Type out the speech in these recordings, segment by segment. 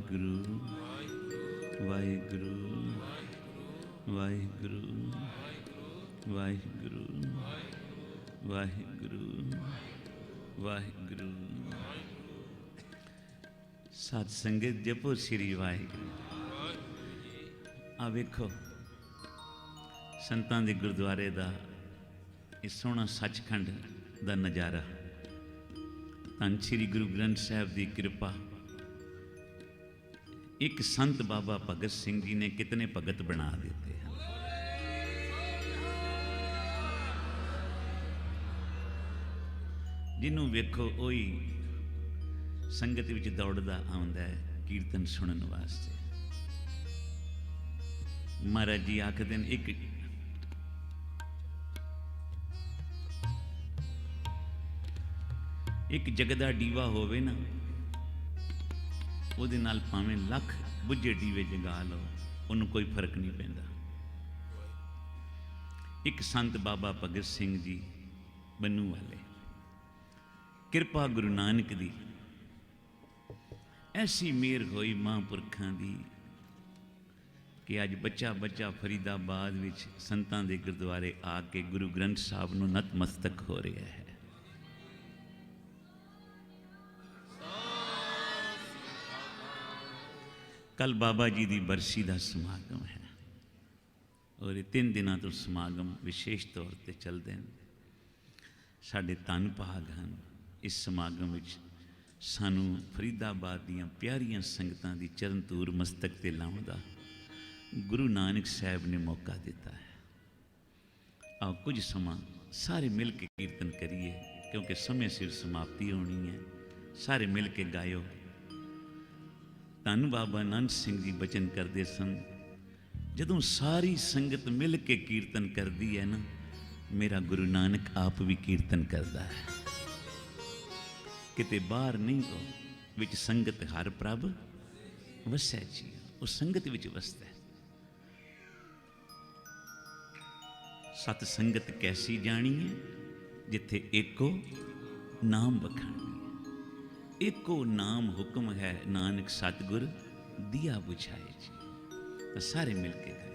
वाहिगुरु वाहिगुरु वाहिगुरु वाहिगुरु वाहिगुरु वाहिगुरु। सत संगत जपो श्री वाहिगुरु। आ वेखो संतां दे गुरुद्वारे दा इह सोहना सचखंड दा नज़ारा। धन श्री गुरु ग्रंथ साहब की कृपा। एक संत बाबा भगत सिंह जी ने कितने भगत बना देते हैं। जिन्हों वेखो ओही संगत विच दौड़दा आउंदा है कीर्तन सुनन वास्ते। महाराज जी आखदे ने एक जगदा डीवा होवे ना, ਉਹਦੇ ਨਾਲ ਭਾਵੇਂ ਲੱਖ ਬੁੱਝੇ ਡੀਵੇ ਜਗਾ ਲਓ, ਉਹਨੂੰ ਕੋਈ ਫਰਕ ਨਹੀਂ ਪੈਂਦਾ। ਇੱਕ ਸੰਤ ਬਾਬਾ ਭਗਤ ਸਿੰਘ ਜੀ ਬੰਨੂ ਵਾਲੇ, ਕਿਰਪਾ ਗੁਰੂ ਨਾਨਕ ਦੀ ਐਸੀ ਮਿਹਰ ਹੋਈ ਮਹਾਂਪੁਰਖਾਂ ਦੀ ਕਿ ਅੱਜ ਬੱਚਾ ਬੱਚਾ ਫਰੀਦਾਬਾਦ ਵਿੱਚ ਸੰਤਾਂ ਦੇ ਗੁਰਦੁਆਰੇ ਆ ਕੇ ਗੁਰੂ ਗ੍ਰੰਥ ਸਾਹਿਬ ਨੂੰ ਨਤਮਸਤਕ ਹੋ ਰਿਹਾ ਹੈ। कल बाबा जी की बरसी का समागम है और 3 दिनों तो समागम विशेष तौर पर चलते हैं। साढ़े धन भाग हैं इस समागम में सानू फरीदाबाद दियां प्यारियां संगतां दी चरण तूर मस्तक ते लाउण दा गुरु नानक साहब ने मौका दिता है। आओ कुछ समा सारे मिल के कीर्तन करिए, क्योंकि समय सिर समाप्ति होनी है। सारे मिल के गायो। धन बाबा नानक सिंह जी बचन करते सन, जदों सारी संगत मिल के कीर्तन करती है ना, मेरा गुरु नानक आप भी कीर्तन करता है। किते बाहर नहीं हो, विच संगत हर प्रभ वसै जी, उस संगत विच वसदा है। सत संगत कैसी जानी है, जिथे एको नाम बखानी। एको नाम हुक्म है नानक सतगुर दिया बुझाए जी। तो सारे मिलके करें।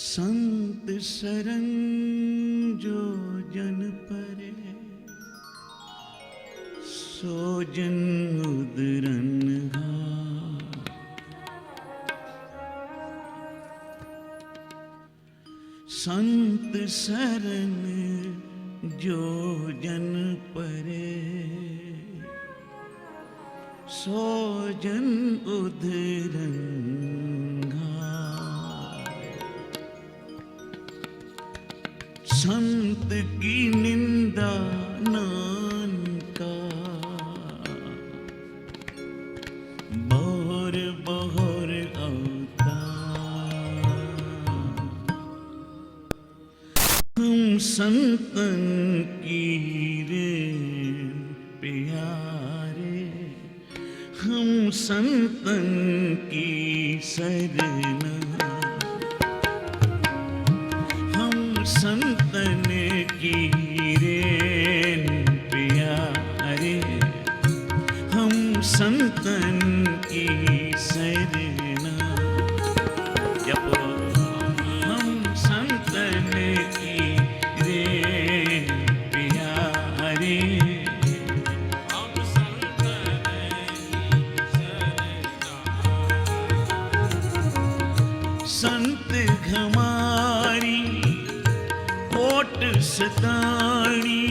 संत शरण जो जन परे, सो जन उदरनहार। संत शरण जो जन परे, सो जन उदरनहार। संत की निंदा नानका, बहुर बहुर अवतार। हम संतन की रे प्यारे, हम संतन की सरना। हम संतन की रे प्यारे, हम संतन की सरना। जपो हम संतन की रे प्यारे, हम संतन की सरना। संत घमारी ओट सताणी,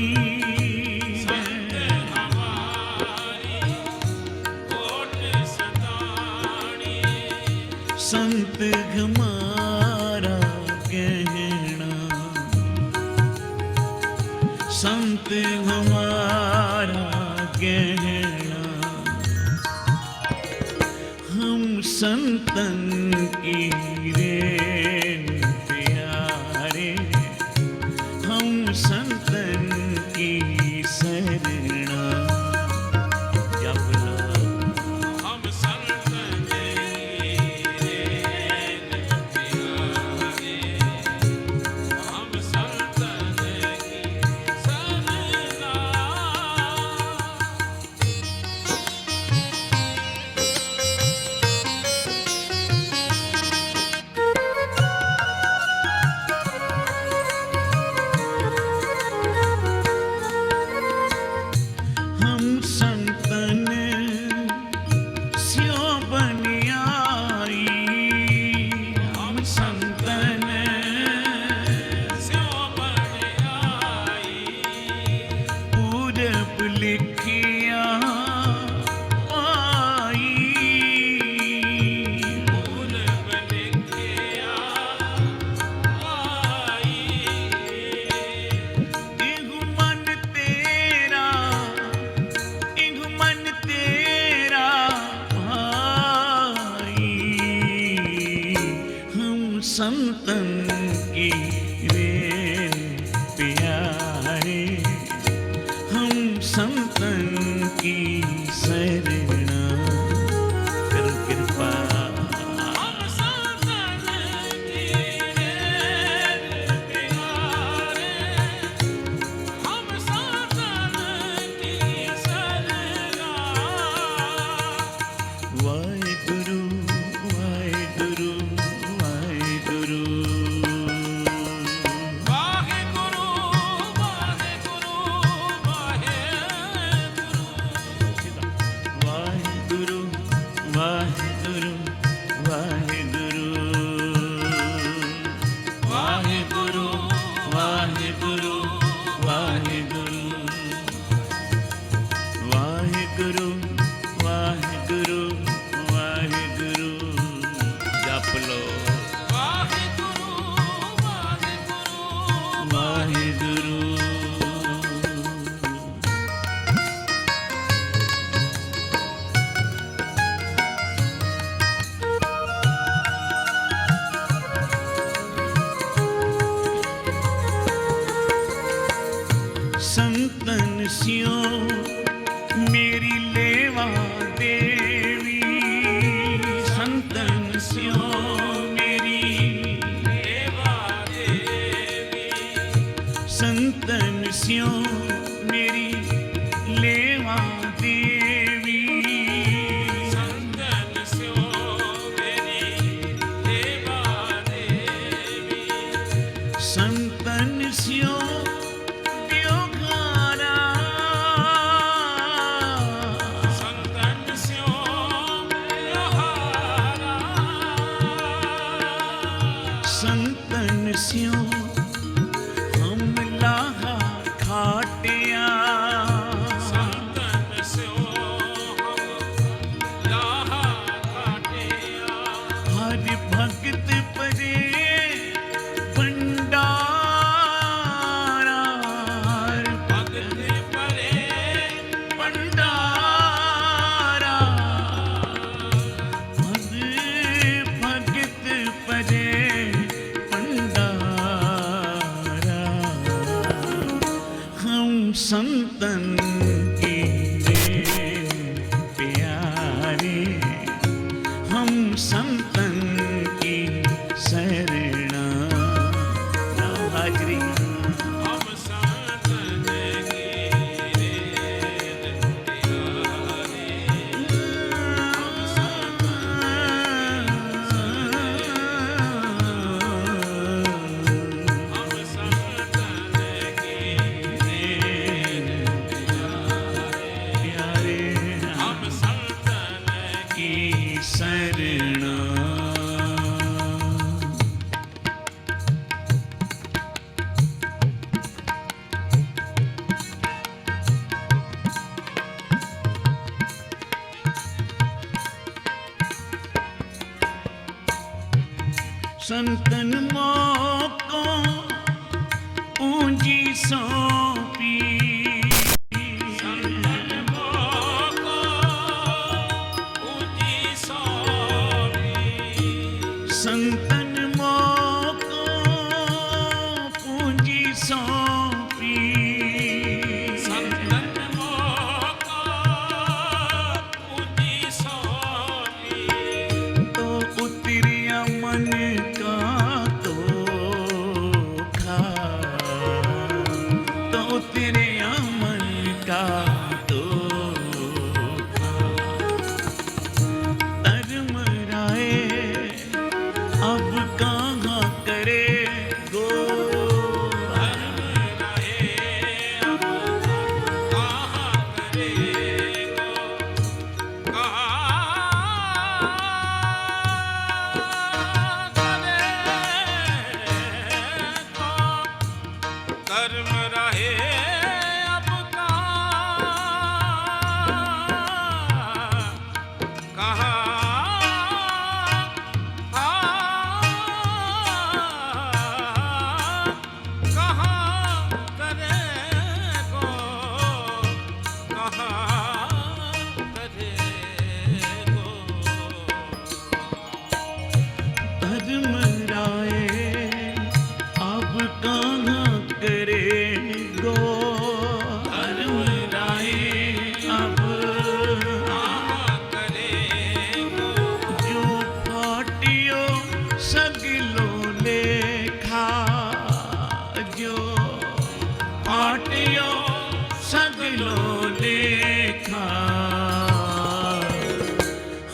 संत हमारा कहना। संत हमारा कहना। हम संतन की रे प्यारे, हम संतन की सरना। जप लो हम संत संतन की रेन प्यारे, हम संतन की शरणा करो कृपा। हम संतन की रेन प्यारे, हम संतन की शरणा। वाहेगुरु वाहेगुरु वाहेगुरु, वाहेगुरु वाहेगुरु वाहेगुरु, वाहेगुरु वाहेगुरु वाहेगुरु, वाहेगुरु वाहेगुरु वाहेगुरु, वाहेगुरु वाहेगुरु, जप लो वाहेगुरु वाहेगुरु वाहेगुरु। संतन स्यों मेरी लेवा देवी, संतन स्यों मेरी देवा देवी, संतन स्यों मेरी लेवा देवी, संतन स्यों मेरी देवा देवी, संतन स्यों द्योखारा, संतन स्यों लोहारा, संतन स्यों हम लाहा खाटिया, संतन स्यों हम लाहा काटिया, हर भगत परे भंडारा, हर भगत परे भंडारा, हर भगत परे भंडारा। हम संतन की रेन प्यारे, हम संतन की शरणा। हाजरी हम संतन की रेन प्यारे, हम संतन की रेन प्यारे, हम संतन की शरणा। संतन मोको ऊंची सौंपी, संतन मोको ऊंची सौंपी, संतन मोको पूंजी सौंपी, संतन मोको ऊंची सौंपी, तो उतरिया मन का तो खा, तो उतरिया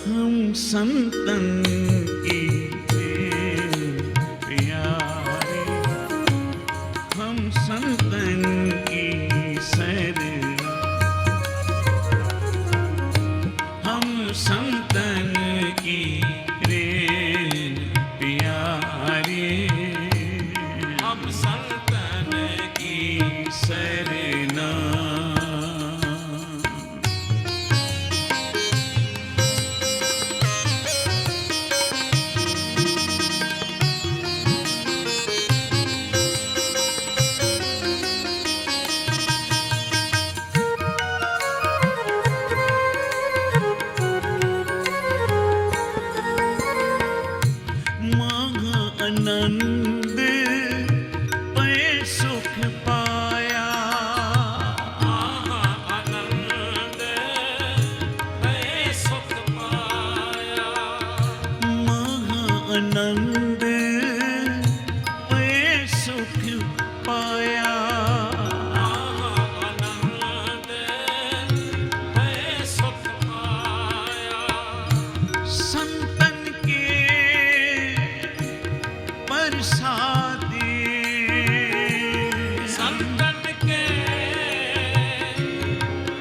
हम संतन की प्यारे, हम संतन की शरणा, हम संतन की रे प्यारे, हम संतन की शरणा। आनंद पे सुख पाया, आनंद पे सुख पाया, आनंद पे सुख पाया, आनंद पे सुख पाया, संतन के प्रसादे, संतन के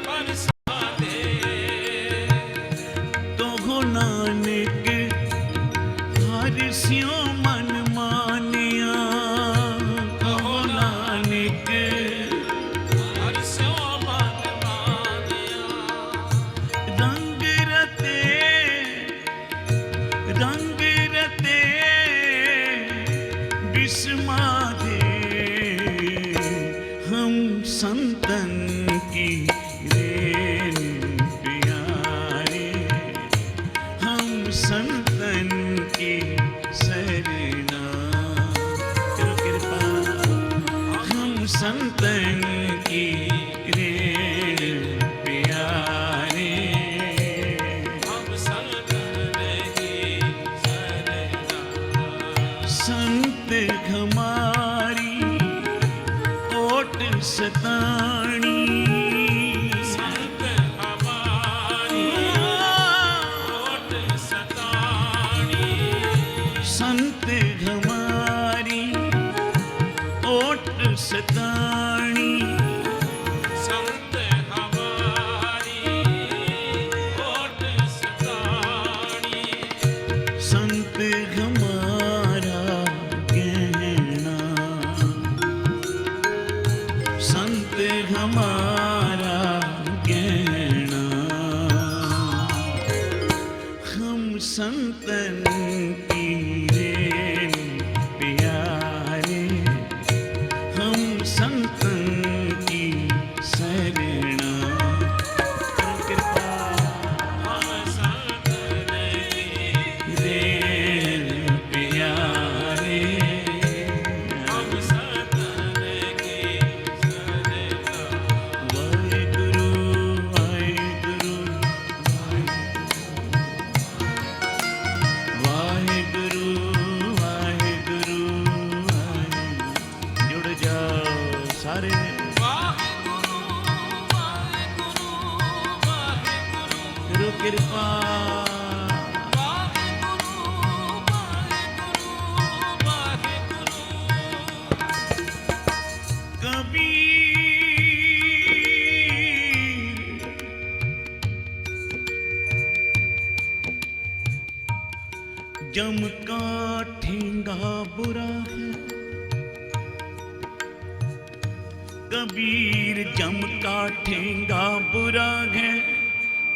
प्रसादे, तो हो नानक हर स्यों मन मानिया, तो हो नानक हर स्यों मन मानिया, रंग रते, रंग रते विस्मा दे, हम संतन की रेन प्यारे, हम संतन की शरणा। करो कृपा, हम संतन की रेन प्यारे, हम संतन की शरणा। संत हमारी ओट सताणी, संत हमारी ओट सताणी, संत हमारी ओट सताणी, संत हमारी ओट सताणी, संत हमारा गहना, संत हमारा गहना, हम संतन की रेन प्यारे, हम संतन की शरणा। कृपा हम संतन की रेन प्यारे, हम संतन की शरणा। वाहेगुरु वाहेगुरु वाहेगुरु वाहेगुरु वाहेगुरु। जुड़ जाओ सारे, वाहेगुरु वाहेगुरु वाहेगुरु, करो कृपा, वाहेगुरु वाहेगुरु वाहेगुरु। कबीर जम का ठेंगा बुरा है, कबीर जम का ठेंगा बुरा है,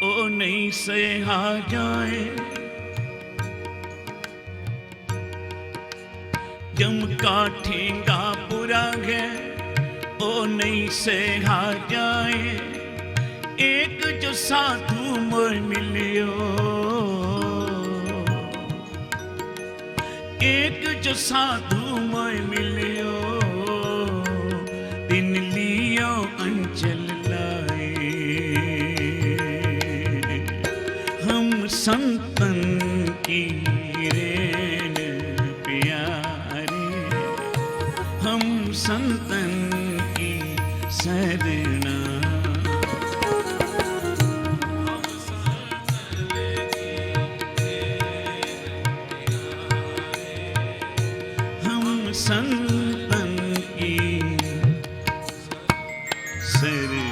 ओ नहीं सहा जाए, जम का ठेंगा बुरा है, ओ नहीं सहा जाए, एक जो साधु मोर मिलियो, एक जो साधु मोर मिलियो, तिन लियो अंचल लाए, हम संतन की रेन प्यारे, हम संतन की शरणा। हम संतन की संतन की सरकार।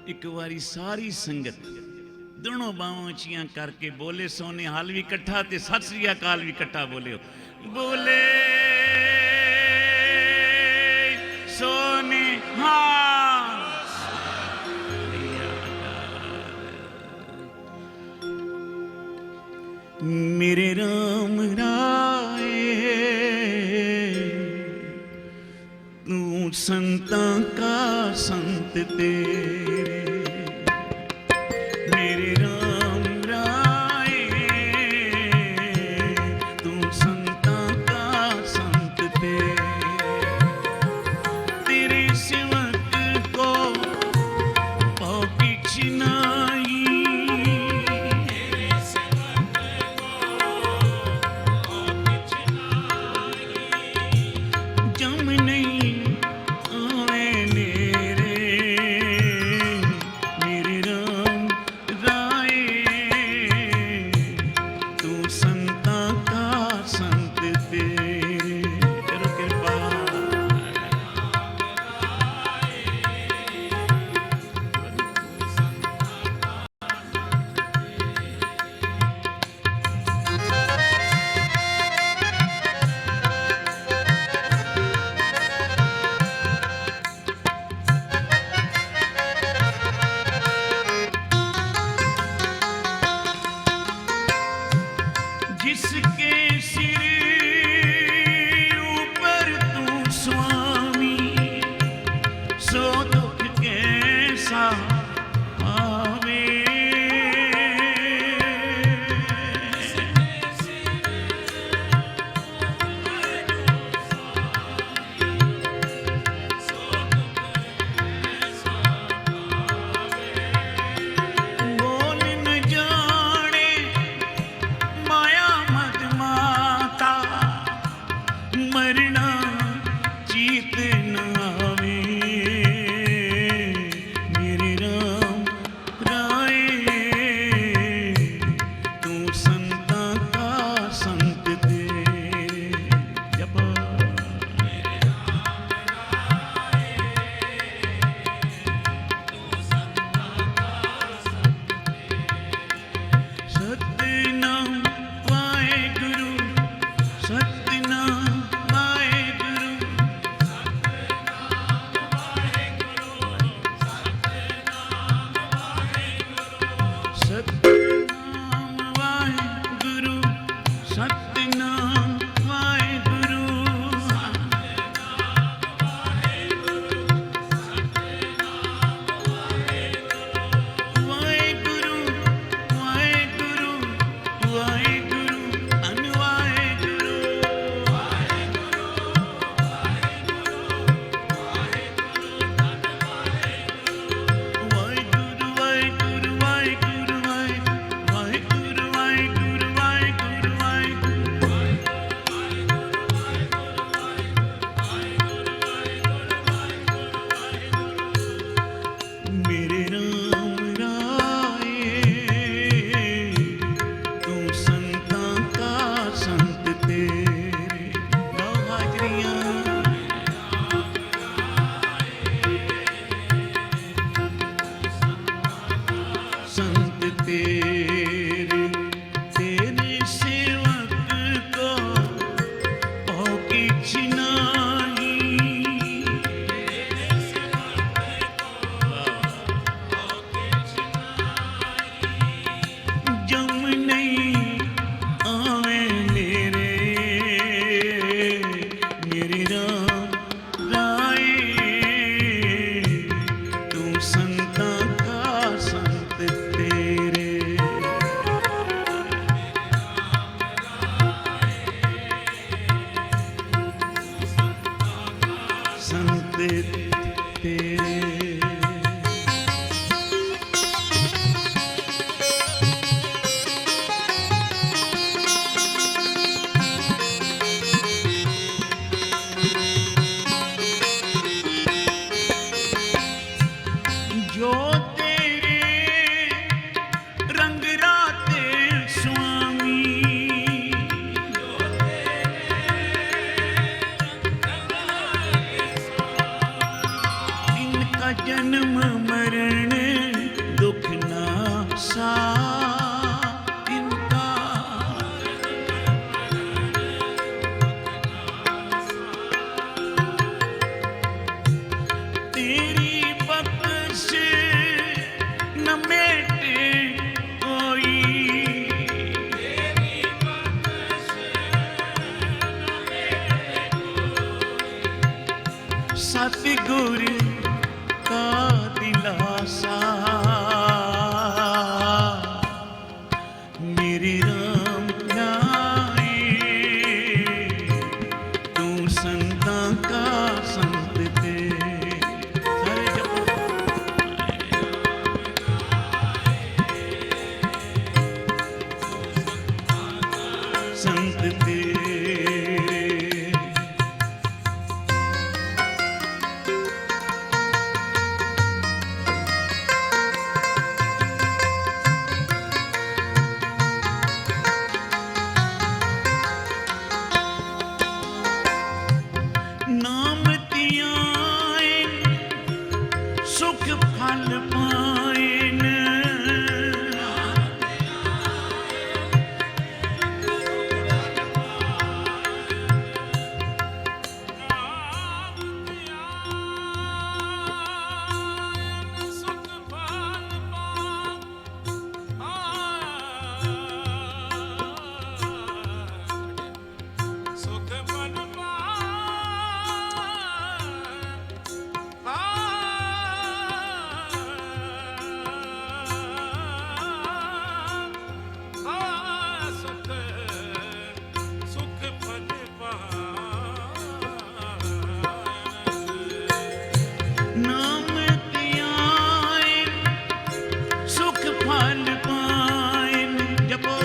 एक बारी सारी संगत दोनों बाहों उचियां करके बोले सोने हाल भी इकट्ठा ते सत श्री अकाल भी इकट्ठा बोले बोले सोने हाल। मेरे राम राय तू संतां का संत तेरे, मेरे राम राय तू संतां का संत तेरे सेवक को पाओ किछ नाई, तेरे सेवक को पाओ किछ नाई, जम नहीं आवे नेरे, मेरे राम राय तू संतां का संत तेरे। करो कृपा जिसके सिर ऊपर तू स्वामी, सो दुख कैसा आवे, बोल न जाने माया मद माता, मरना जीत न आवे, मेरे राम राय तू संतां का संत तेरे। जपो सतनाम वाहेगुरु, सतनाम वाहेगुरु, सतनाम वाहेगुरु, सतनाम वाहेगुरु, वाहेगुरु वाहेगुरु वाहेगुरु अनवाहेगुरु, वाहेगुरु वाहेगुरु वाहेगुरु वाहेगुरु वाहेगुरु वाहेगुरु मेरे राम राय तू संतां का संत तेरे। गाओ हाजरियां संत तेरे, तेरे सेवक को पाओ किछ नाई, जम नहीं आवे नेरे, मेरे राम राय तू संतां का संत तेरे। संत तेरे जन्म मरण दुख नासा इनका। तेरी बख्श न मेटे कोई, सतगुर का दिलासा। मेरे राम लाए तू संता का संत ते। सारे जपो संत ते। नाम तियाएन सुख फल पाएन। सुख फल सुख फल सुख सुख फल नाम तियाएन सुख फल पाएन। जपो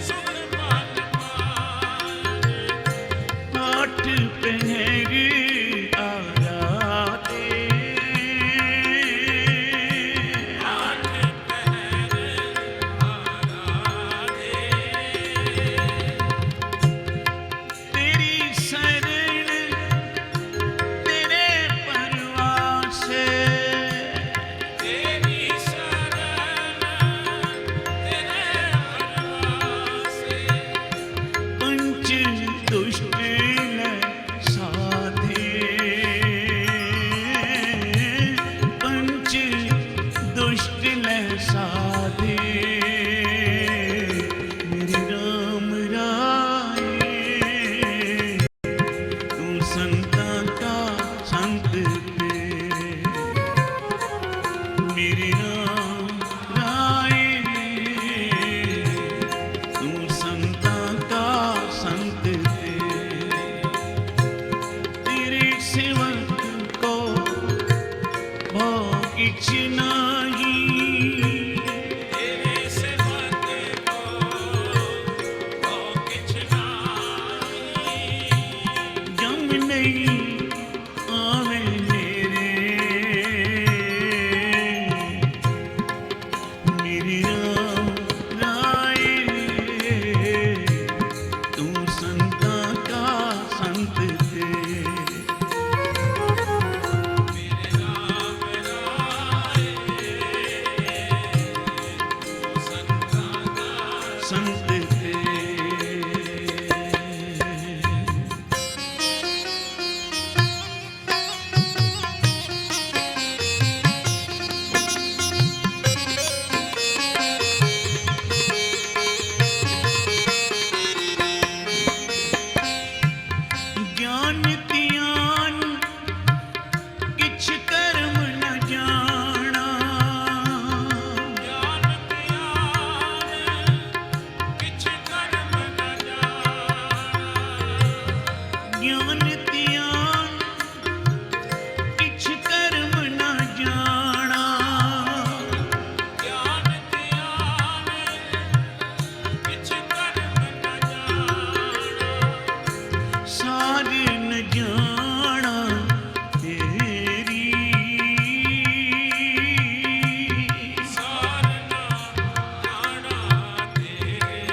सुख फल आठ पहर आराते। तेरी शरण तेरे परवास। तेरी शरण तेरे परवास। पंच दुष्ट लै साधे। पंच दुष्ट लै साधे। मेरे राम राए तू संता का संत ते। मेरे राम राए तू संता का संत ते। तेरे सेवक को भोग किछ नाही। तेरे सेवक को किछ नाहीं। जम नहीं आवे मेरे। मेरे राम राए तू संता का संत ते। मेरे राम राए संता का संत ते। ज्ञान तियान किछ कर्म न जाना। ज्ञान ज्ञान किछ कर्म न जाना। ज्ञान तियान किछ कर्म न जाना। ज्ञान ज्ञान किछ कर्म न जाना। सार न जाना तेरी। सार न जाना तेरी।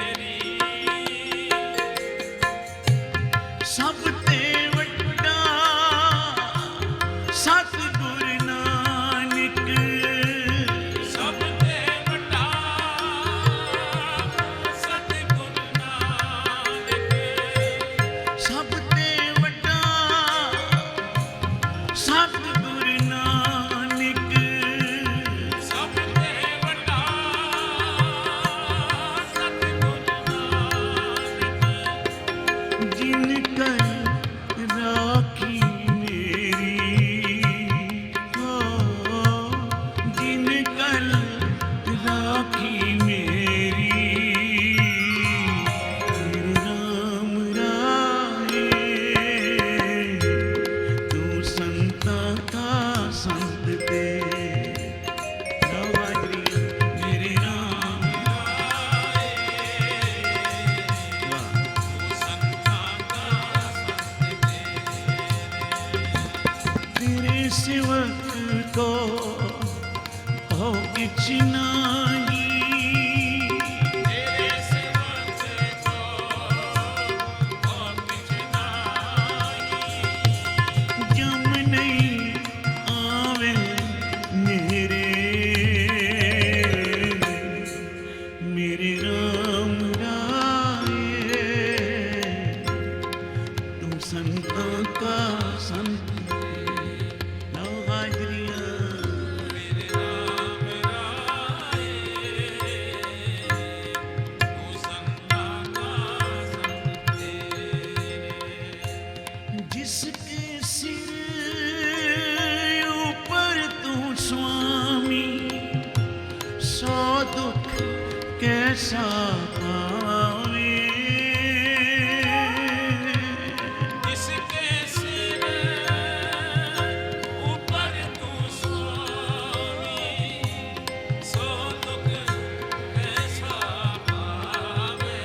सब ते सेवक को हो किछ नाही, तेरे सेवक को और किछ नाही। जम नहीं आवे मेरे राम राये। तुम संतों का संत लो हाजरियां, मेरे राम राये, तू संता का संत तेरे। जिसके सिर ऊपर तू स्वामी, सौ दुख कैसा पावे। जिसके सिर ऊपर तू स्वामी, सो दुख कैसा पावे।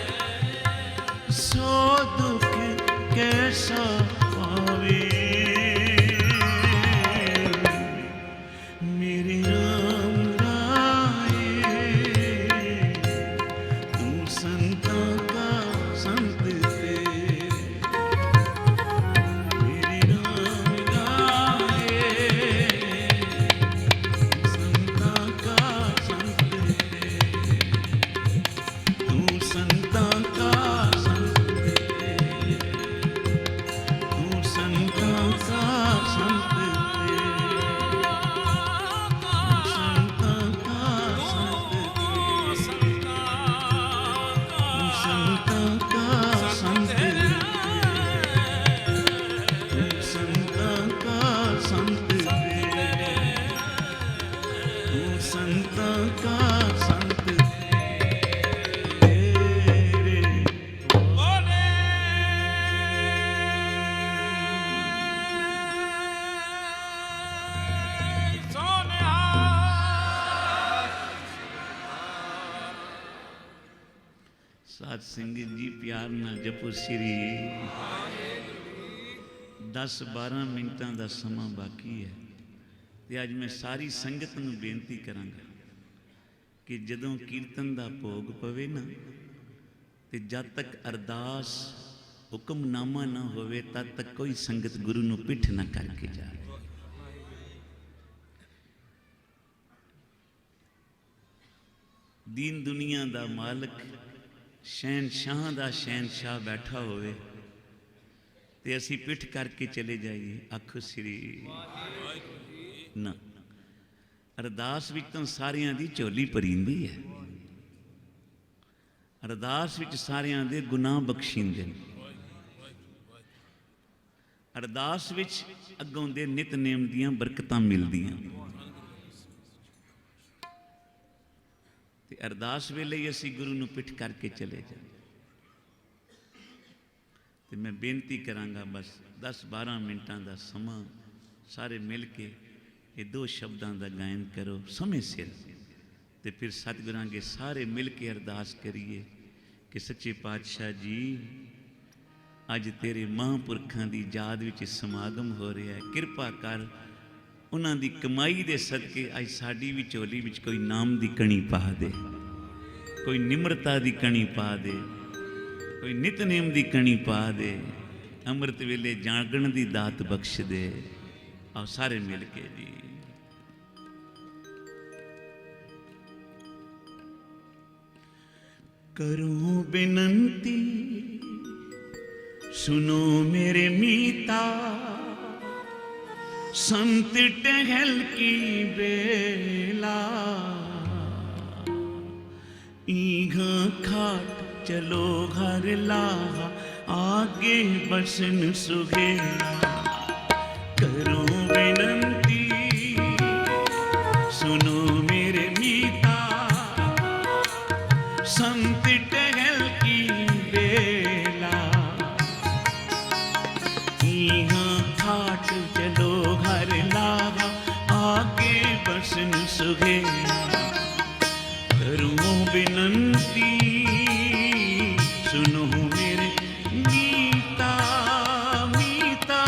सौ दुख कैसा पावे। मेरे राम राये, तू संतों का संत तेरे। मेरे राम राये, संतों का संत तेरे। तू संतों का संत तेरे। तू संतों का संत तेरे। संतों का संत तेरे। संतों का संत तेरे। संतों का संत तेरे। तू संतों का संत तेरे। बोले साध संगत जी प्यार ਨਾਲ ਜਪੋ ਸ੍ਰੀ। 10-12 ਮਿੰਟਾਂ ਦਾ ਸਮਾਂ ਬਾਕੀ ਹੈ ਤੇ ਅੱਜ ਮੈਂ ਸਾਰੀ ਸੰਗਤ ਨੂੰ ਬੇਨਤੀ ਕਰਾਂਗਾ ਕਿ ਜਦੋਂ ਕੀਰਤਨ ਦਾ ਭੋਗ ਪਵੇ ਨਾ ਤੇ ਜਦ ਤੱਕ ਅਰਦਾਸ ਹੁਕਮਨਾਮਾ ਨਾ ਹੋਵੇ ਤਦ ਤੱਕ ਕੋਈ ਸੰਗਤ ਗੁਰੂ ਨੂੰ ਪਿੱਠ ਨਾ ਕਰਕੇ ਜਾਵੇ। ਦੀਨ ਦੁਨੀਆ ਦਾ ਮਾਲਕ शहनशाह ਦਾ शहनशाह बैठा ਹੋਵੇ ਤੇ ਅਸੀਂ ਪਿੱਠ ਕਰਕੇ ਚਲੇ ਜਾਈਏ। ਆਖੋ ਸ੍ਰੀ ਨਾ। ਅਰਦਾਸ ਵਿੱਚ ਤਾਂ ਸਾਰਿਆਂ ਦੀ ਝੋਲੀ ਭਰੀਂਦੀ ਹੈ। ਅਰਦਾਸ ਵਿੱਚ ਸਾਰਿਆਂ ਦੇ ਗੁਨਾਹ ਬਖਸ਼ਿੰਦੇ ਨੇ। ਅਰਦਾਸ ਵਿੱਚ ਅੱਗੋਂ ਦੇ ਨਿਤਨੇਮ ਦੀਆਂ ਬਰਕਤਾਂ ਮਿਲਦੀਆਂ। ਤੇ ਅਰਦਾਸ ਵੇਲੇ ਹੀ ਅਸੀਂ ਗੁਰੂ ਨੂੰ ਪਿੱਠ ਕਰਕੇ ਚਲੇ ਜਾਂਦੇ। ਤੇ ਮੈਂ ਬੇਨਤੀ ਕਰਾਂਗਾ ਬਸ 10-12 ਮਿੰਟਾਂ ਦਾ ਸਮਾਂ ਸਾਰੇ ਮਿਲ ਕੇ ਇਹ 2 ਸ਼ਬਦਾਂ ਦਾ ਗਾਇਨ ਕਰੋ ਸਮੇਂ ਸਿਰ ਤੇ ਫਿਰ ਸਤਿਗੁਰਾਂ ਅੱਗੇ ਸਾਰੇ ਮਿਲ ਕੇ ਅਰਦਾਸ ਕਰੀਏ ਕਿ ਸੱਚੇ ਪਾਤਸ਼ਾਹ ਜੀ ਅੱਜ ਤੇਰੇ ਮਹਾਂਪੁਰਖਾਂ ਦੀ ਯਾਦ ਵਿੱਚ ਸਮਾਗਮ ਹੋ ਰਿਹਾ ਹੈ। ਕਿਰਪਾ ਕਰ ਉਹਨਾਂ ਦੀ ਕਮਾਈ ਦੇ ਸਦਕੇ ਅੱਜ ਸਾਡੀ ਵੀ ਝੋਲੀ ਵਿੱਚ ਕੋਈ ਨਾਮ ਦੀ ਕਣੀ ਪਾ ਦੇ, ਕੋਈ ਨਿਮਰਤਾ ਦੀ ਕਣੀ ਪਾ ਦੇ, ਕੋਈ ਨਿਤਨੇਮ ਦੀ ਕਣੀ ਪਾ ਦੇ, ਅੰਮ੍ਰਿਤ ਵੇਲੇ ਜਾਗਣ ਦੀ ਦਾਤ ਬਖਸ਼ ਦੇ। ਆਓ ਸਾਰੇ ਮਿਲ ਕੇ ਜੀ। करूं बिनती सुनो मेरे मीता, संत टहल की बेला, ईघा खाट चलो घर लाहा, आगे बसन सुगेला। करूं बिनती सुनो मेरे मीता, संत टहल की बेला, यहाँ खाट चलो घर लावा, आगे बसन सुगेला। करूं बिनती सुनो मेरे मीता, मीता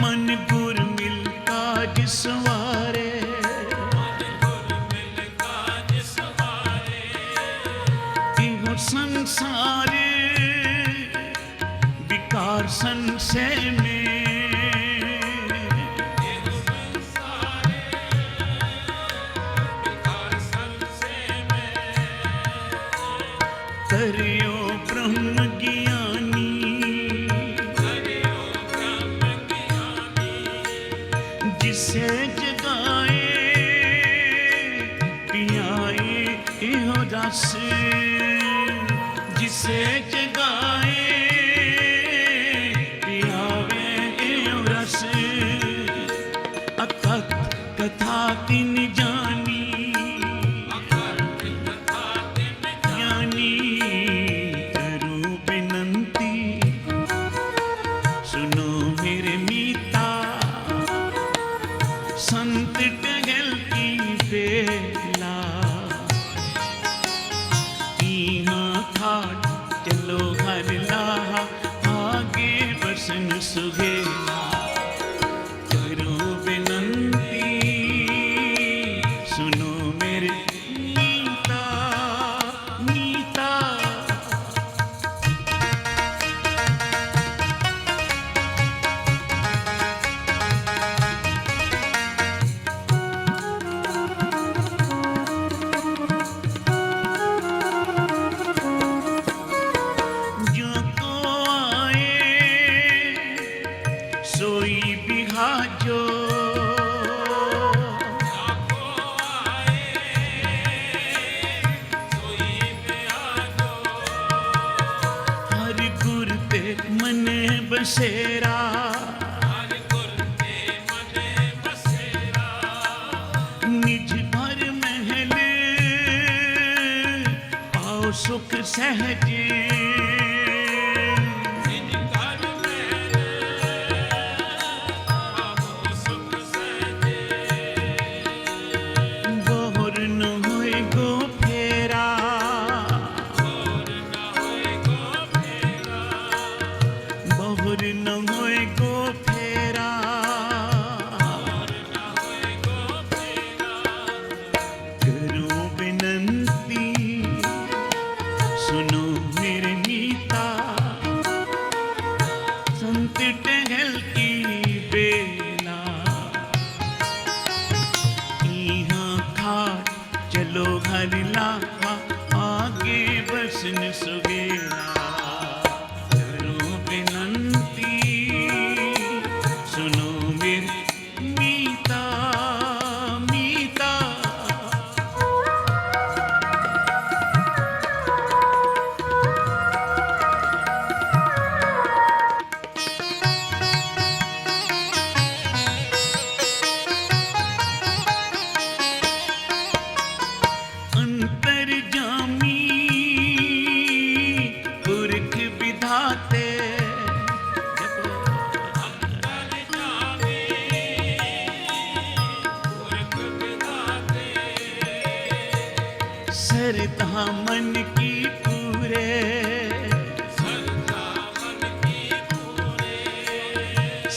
मन गुर मिल काज सवारे, इहो संसार विकार संशय में, करियो ब्रह्म ज्ञानी, जिसे जगाए पियाए इहो रस, जिसे जगाए पियावे इहो रस, अकथ कथा तिन जानी, करूं विनंती सुनो मेरे मीता, संत टहल की बेला, यहाँ खाट चलो हर लाहा, आगे बसन सुहेला, करो विनंती सुनो मेरे मीता, मीता। जो को आए सोई बिहाजो, हर गुर ते मन बसेरा, निज भर महल पाओ सुख सहजे, बोहर न होए गो फेरा, बोहर न होए गो फेरा, करो विनंती सुनो मेरे मीता, संत टहल की बेला, यहाँ खाट चलो घर लाहा, आगे बसन सुगेला, करो विनंती सुनो मेरे मीता, मीता। अंतर्जामी पुरख विधाते, सरधा मन की पूरे,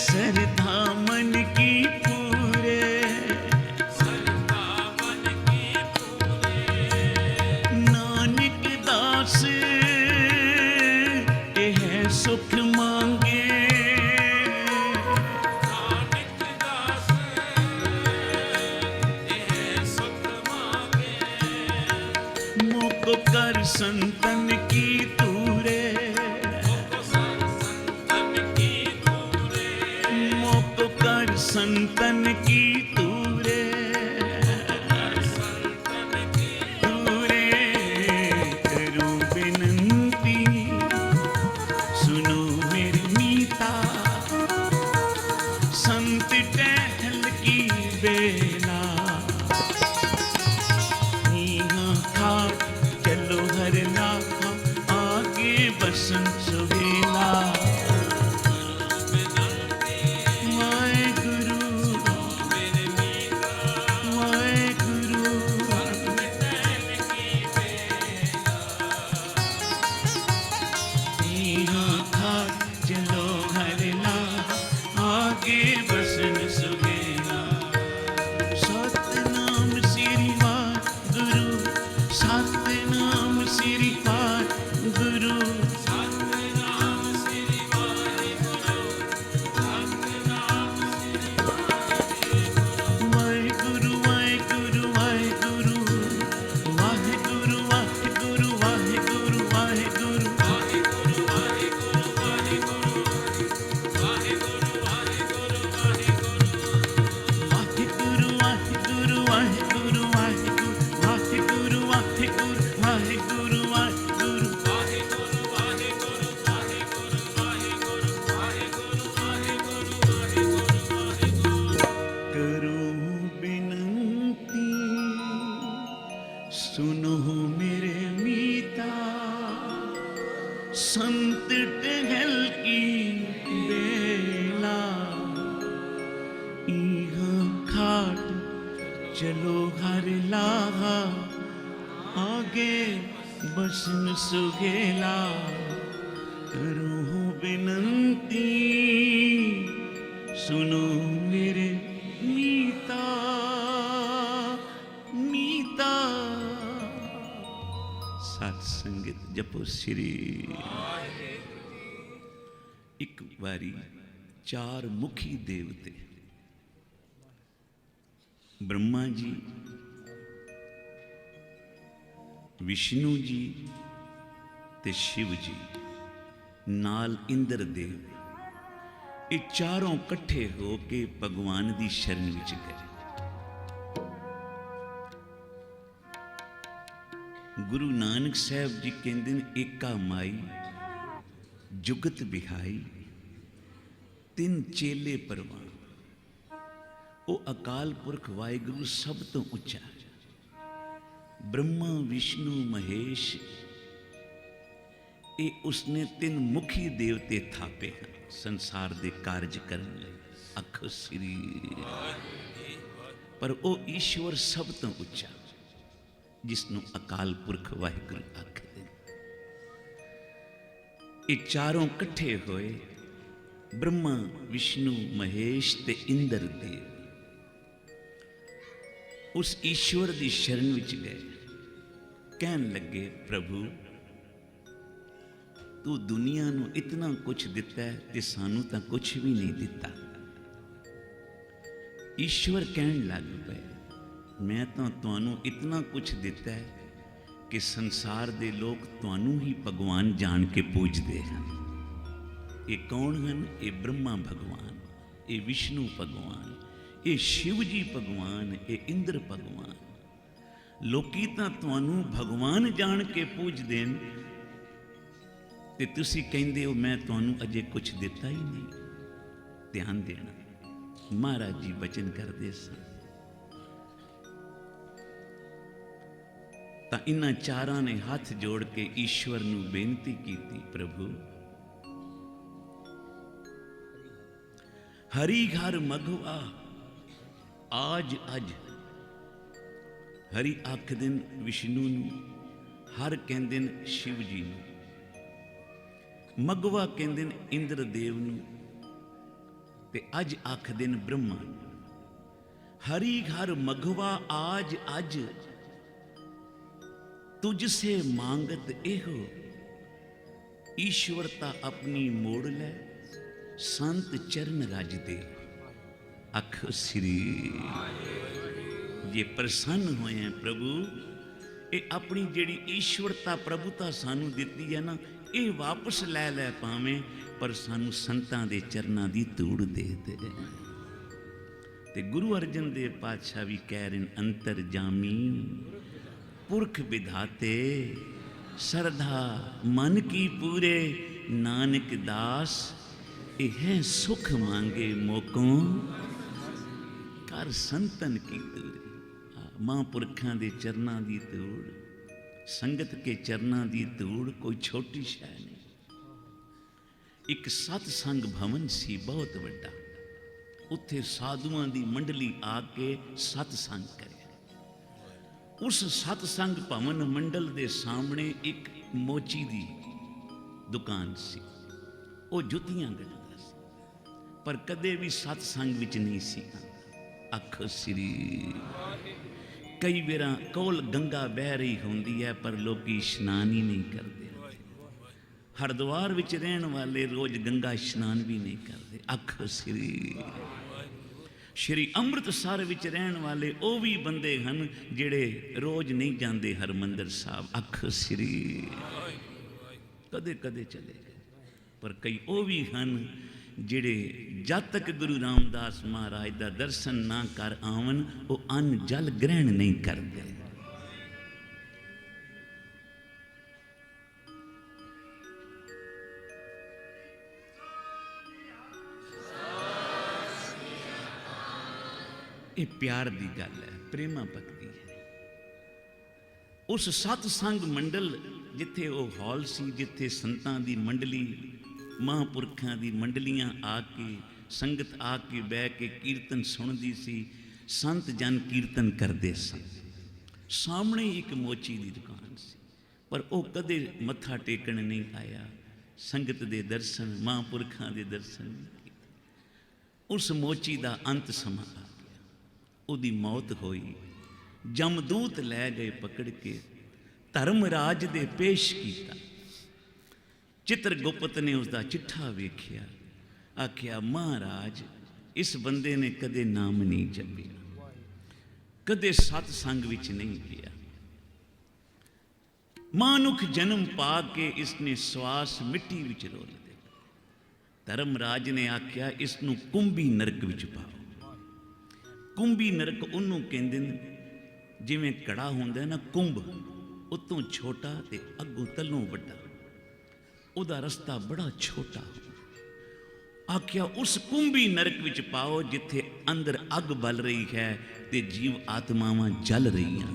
सरधा मन की पूरे, नानक दास यह सुख मांगे, मोक कर संतन की तूरे, मोक कर संतन की तूरे, तूरे करूं विनंती सुनो मेरी मीता, संत टहल की बेला, यहाँ खाट चलो हर लाहा, आगे बसन सुहेला, वाहे गुरु चलो हर लाहा आगे बसन सुगेला करो बिनंती सुनो मेरे मीता मीता। सत संगत जपो श्री। एक बारी चार मुखी देवते ब्रह्मा जी, विष्णु जी ते शिव जी नाल इंद्र देव, ये चारों कट्ठे हो के भगवान की शरण विच गए। गुरु नानक साहब जी कहते हैं एका माई जुगत बिहाई तिन चेले परवान। वो अकाल पुरख वाहिगुरु सब तो उच्चा, ब्रह्मा विष्णु महेश, ये उसने तीन मुखी देवते थापे हैं संसार दे कारज करने लई। आखो श्री। पर वो ईश्वर सब तो उच्चा जिसनों अकाल पुरख वाहिगुरु आखदे। ये चारों कट्ठे होए ब्रह्मा विष्णु महेश ते इंद्र देव उस ईश्वर की शरण विच गए। कहन लगे प्रभु तू दुनिया नू इतना कुछ दिता है ते सानू तां कुछ भी नहीं दिता। ईश्वर कहन लग पे मैं तो तुहानू इतना कुछ दिता है कि संसार दे लोग तुहानू ही भगवान जान के पूजते हैं। ये कौन हैं? ये ब्रह्मा भगवान, ये विष्णु भगवान, ये शिव जी भगवान, ये इंद्र भगवान। लोकी तां तुहानू भगवान जान के पूजदे न ते तुसी कहंदे हो मैं तुहानू अजे कुछ दिता ही नहीं। ध्यान देना, महाराज जी बचन करदे सन। तां इन्हां चारां ने हाथ जोड़ के ईश्वर नू बेनती कीती प्रभु हरि घर मघवा आज अज। हरि आख दिन विष्णु नू, हर कहंदे न शिव जी नू, मघवा कहंदे न इंद्र देव नू ते अज आखदे न ब्रह्मा नू। हरि घर मघवा आज अज तुझसे मांगत एहो। ईश्वरता अपनी मोड़ ले संत चरण राज दे। आखो श्री। ये प्रसन्न होए हैं प्रभु, ये अपनी जेड़ी ईश्वरता प्रभुता सानू दिती है ना, ये वापस लै लै पावें पर सानू संतां दे चरनां दी धूड़ दे दे। ते गुरु अर्जन देव पातशाह भी कह रहे हैं अंतर जामी पुरख विधाते श्रद्धा मन की पूरे नानक दास यह सुख मांगे मोकों कर संतन की तूर। महापुरखां दे चरनां दी धूड़, संगत के चरनां दी धूड़ कोई छोटी शै नहीं। एक सतसंग भवन सी बहुत वड्डा, उत्थे साधुआं दी मंडली आके सतसंग करे। उस सतसंग भवन मंडल दे सामने एक मोची दी दुकान सी, वो जुतियां गढ़दा सी पर कदे भी सतसंग विच नहीं सी आंदा। आखो श्री। कई बार कोल गंगा बह रही होंदी है पर लोग इशनान ही नहीं करते। हरिद्वार विच रहने वाले रोज गंगा इशनान भी नहीं करते। आखो श्री। श्री अमृतसर विच रहने वाले वो भी बंदे हैं जेड़े रोज नहीं जाते हरमंदिर साहब। आखो श्री। कदे कदे चले गए पर कई वो भी हैं जेड़े जद तक गुरु रामदास महाराज का दर्शन ना कर आवन वो अन्न जल ग्रहण नहीं करते। ये प्यार की गल है, प्रेमा भक्ति है। उस सतसंग मंडल जिथे वो हॉल सी, जिथे संतां दी मंडली महापुरखां दी मंडलियां आके संगत आके बह के कीर्तन सुनदी सी, ਸੰਤ ਜਨ ਕੀਰਤਨ ਕਰਦੇ ਸਨ। ਸਾਹਮਣੇ ਇੱਕ ਮੋਚੀ ਦੀ ਦੁਕਾਨ ਸੀ, ਪਰ ਉਹ ਕਦੇ ਮੱਥਾ ਟੇਕਣ ਨਹੀਂ ਆਇਆ, ਸੰਗਤ ਦੇ ਦਰਸ਼ਨ, ਮਹਾਂਪੁਰਖਾਂ ਦੇ ਦਰਸ਼ਨ ਨਹੀਂ ਕੀਤੇ। ਉਸ ਮੋਚੀ ਦਾ ਅੰਤ ਸਮਾਂ ਆ ਗਿਆ, ਉਹਦੀ ਮੌਤ ਹੋਈ। ਜਮਦੂਤ ਲੈ ਗਏ ਪਕੜ ਕੇ, ਧਰਮਰਾਜ ਦੇ ਪੇਸ਼ ਕੀਤਾ। ਚਿਤਰਗੁਪਤ ਨੇ ਉਸ ਦਾ ਚਿੱਠਾ ਵੇਖਿਆ, ਆਖਿਆ ਮਹਾਰਾਜ ਇਸ ਬੰਦੇ ਨੇ ਕਦੇ ਨਾਮ ਨਹੀਂ ਜਪਿਆ, ਕਦੇ ਸਤ ਸੰਗ ਵਿੱਚ ਨਹੀਂ ਗਿਆ, ਮਾਨੁਖ ਜਨਮ ਪਾ ਕੇ ਇਸਨੇ ਸਵਾਸ ਮਿੱਟੀ ਵਿੱਚ ਰੋਲ ਦੇ। ਧਰਮਰਾਜ ਨੇ ਆਖਿਆ ਇਸ ਨੂੰ ਕੁੰਭੀ ਨਰਕ ਵਿੱਚ ਪਾਓ। ਕੁੰਭੀ ਨਰਕ ਉਹਨੂੰ ਕਹਿੰਦੇ ਨੇ ਜਿਵੇਂ ਘੜਾ ਹੁੰਦਾ ਨਾ, ਕੁੰਭ ਉਤੋਂ ਛੋਟਾ ਤੇ ਅੱਗੋਂ ਤਲੋਂ ਵੱਡਾ, ਉਹਦਾ ਰਸਤਾ ਬੜਾ ਛੋਟਾ। ਆਖਿਆ ਉਸ ਕੁੰਭੀ ਨਰਕ ਵਿੱਚ ਪਾਓ ਜਿੱਥੇ ਅੰਦਰ ਅੱਗ ਬਲ ਰਹੀ ਹੈ ਤੇ ਜੀਵ ਆਤਮਾਵਾਂ ਜਲ ਰਹੀਆਂ।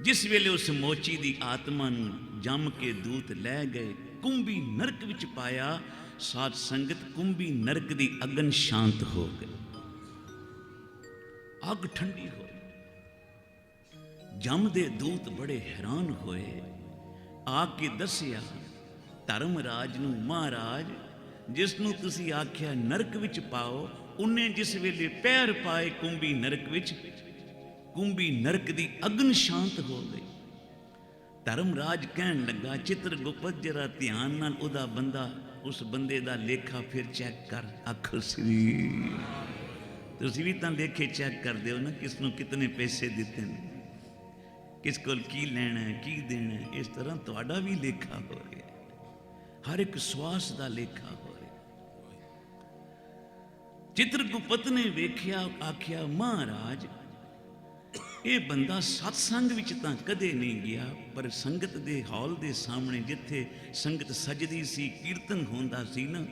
ਜਿਸ ਵੇਲੇ ਉਸ ਮੋਚੀ ਦੀ ਆਤਮਾ ਨੂੰ ਜੰਮ ਕੇ ਦੂਤ ਲੈ ਗਏ, ਕੁੰਭੀ ਨਰਕ ਵਿੱਚ ਪਾਇਆ। ਸਾਧ ਸੰਗਤ, ਕੁੰਭੀ ਨਰਕ ਦੀ ਅਗਨ ਸ਼ਾਂਤ ਹੋ ਗਈ, ਅੱਗ ਠੰਡੀ ਹੋ ਗਈ। ਜਮ ਦੇ ਦੂਤ ਬੜੇ ਹੈਰਾਨ ਹੋਏ, ਆ ਕੇ ਦੱਸਿਆ ਧਰਮਰਾਜ ਨੂੰ, ਮਹਾਰਾਜ ਜਿਸ ਨੂੰ ਤੁਸੀਂ ਆਖਿਆ ਨਰਕ ਵਿੱਚ ਪਾਓ, ਉਹਨੇ ਜਿਸ ਵੇਲੇ ਪੈਰ ਪਾਏ ਕੁੰਭੀ ਨਰਕ ਵਿੱਚ, ਕੁੰਭੀ ਨਰਕ ਦੀ ਅਗਨ ਸ਼ਾਂਤ ਹੋ ਗਈ। ਧਰਮਰਾਜ ਕਹਿਣ ਲੱਗਾ, ਚਿਤਰਗੁਪਤ ਜਰਾ ਧਿਆਨ ਨਾਲ ਉਹਦਾ ਬੰਦਾ, ਉਸ ਬੰਦੇ ਦਾ ਲੇਖਾ ਫਿਰ ਚੈੱਕ ਕਰ। ਆਖੋ ਸ੍ਰੀ, ਤੁਸੀਂ ਵੀ ਤਾਂ ਲੇਖੇ ਚੈੱਕ ਕਰਦੇ ਹੋ ਨਾ, ਕਿਸ ਨੂੰ ਕਿਤਨੇ ਪੈਸੇ ਦਿੱਤੇ ਨੇ, ਕਿਸ ਕੋਲ ਕੀ ਲੈਣਾ ਹੈ, ਕੀ ਦੇਣਾ ਹੈ। ਇਸ ਤਰ੍ਹਾਂ ਤੁਹਾਡਾ ਵੀ ਲੇਖਾ ਹੋ ਰਿਹਾ, ਹਰ ਇੱਕ ਸਵਾਸ ਦਾ ਲੇਖਾ ਹੋ ਰਿਹਾ। ਚਿਤਰਗੁਪਤ ਨੇ ਵੇਖਿਆ, ਆਖਿਆ ਮਹਾਰਾਜ ਇਹ ਬੰਦਾ ਸਤਸੰਗ ਵਿੱਚ ਤਾਂ ਕਦੇ ਨਹੀਂ ਗਿਆ, ਪਰ ਸੰਗਤ ਦੇ ਹਾਲ ਦੇ ਸਾਹਮਣੇ ਜਿੱਥੇ ਸੰਗਤ ਸਜਦੀ ਸੀ, ਕੀਰਤਨ ਹੁੰਦਾ ਸੀ ਨਾ,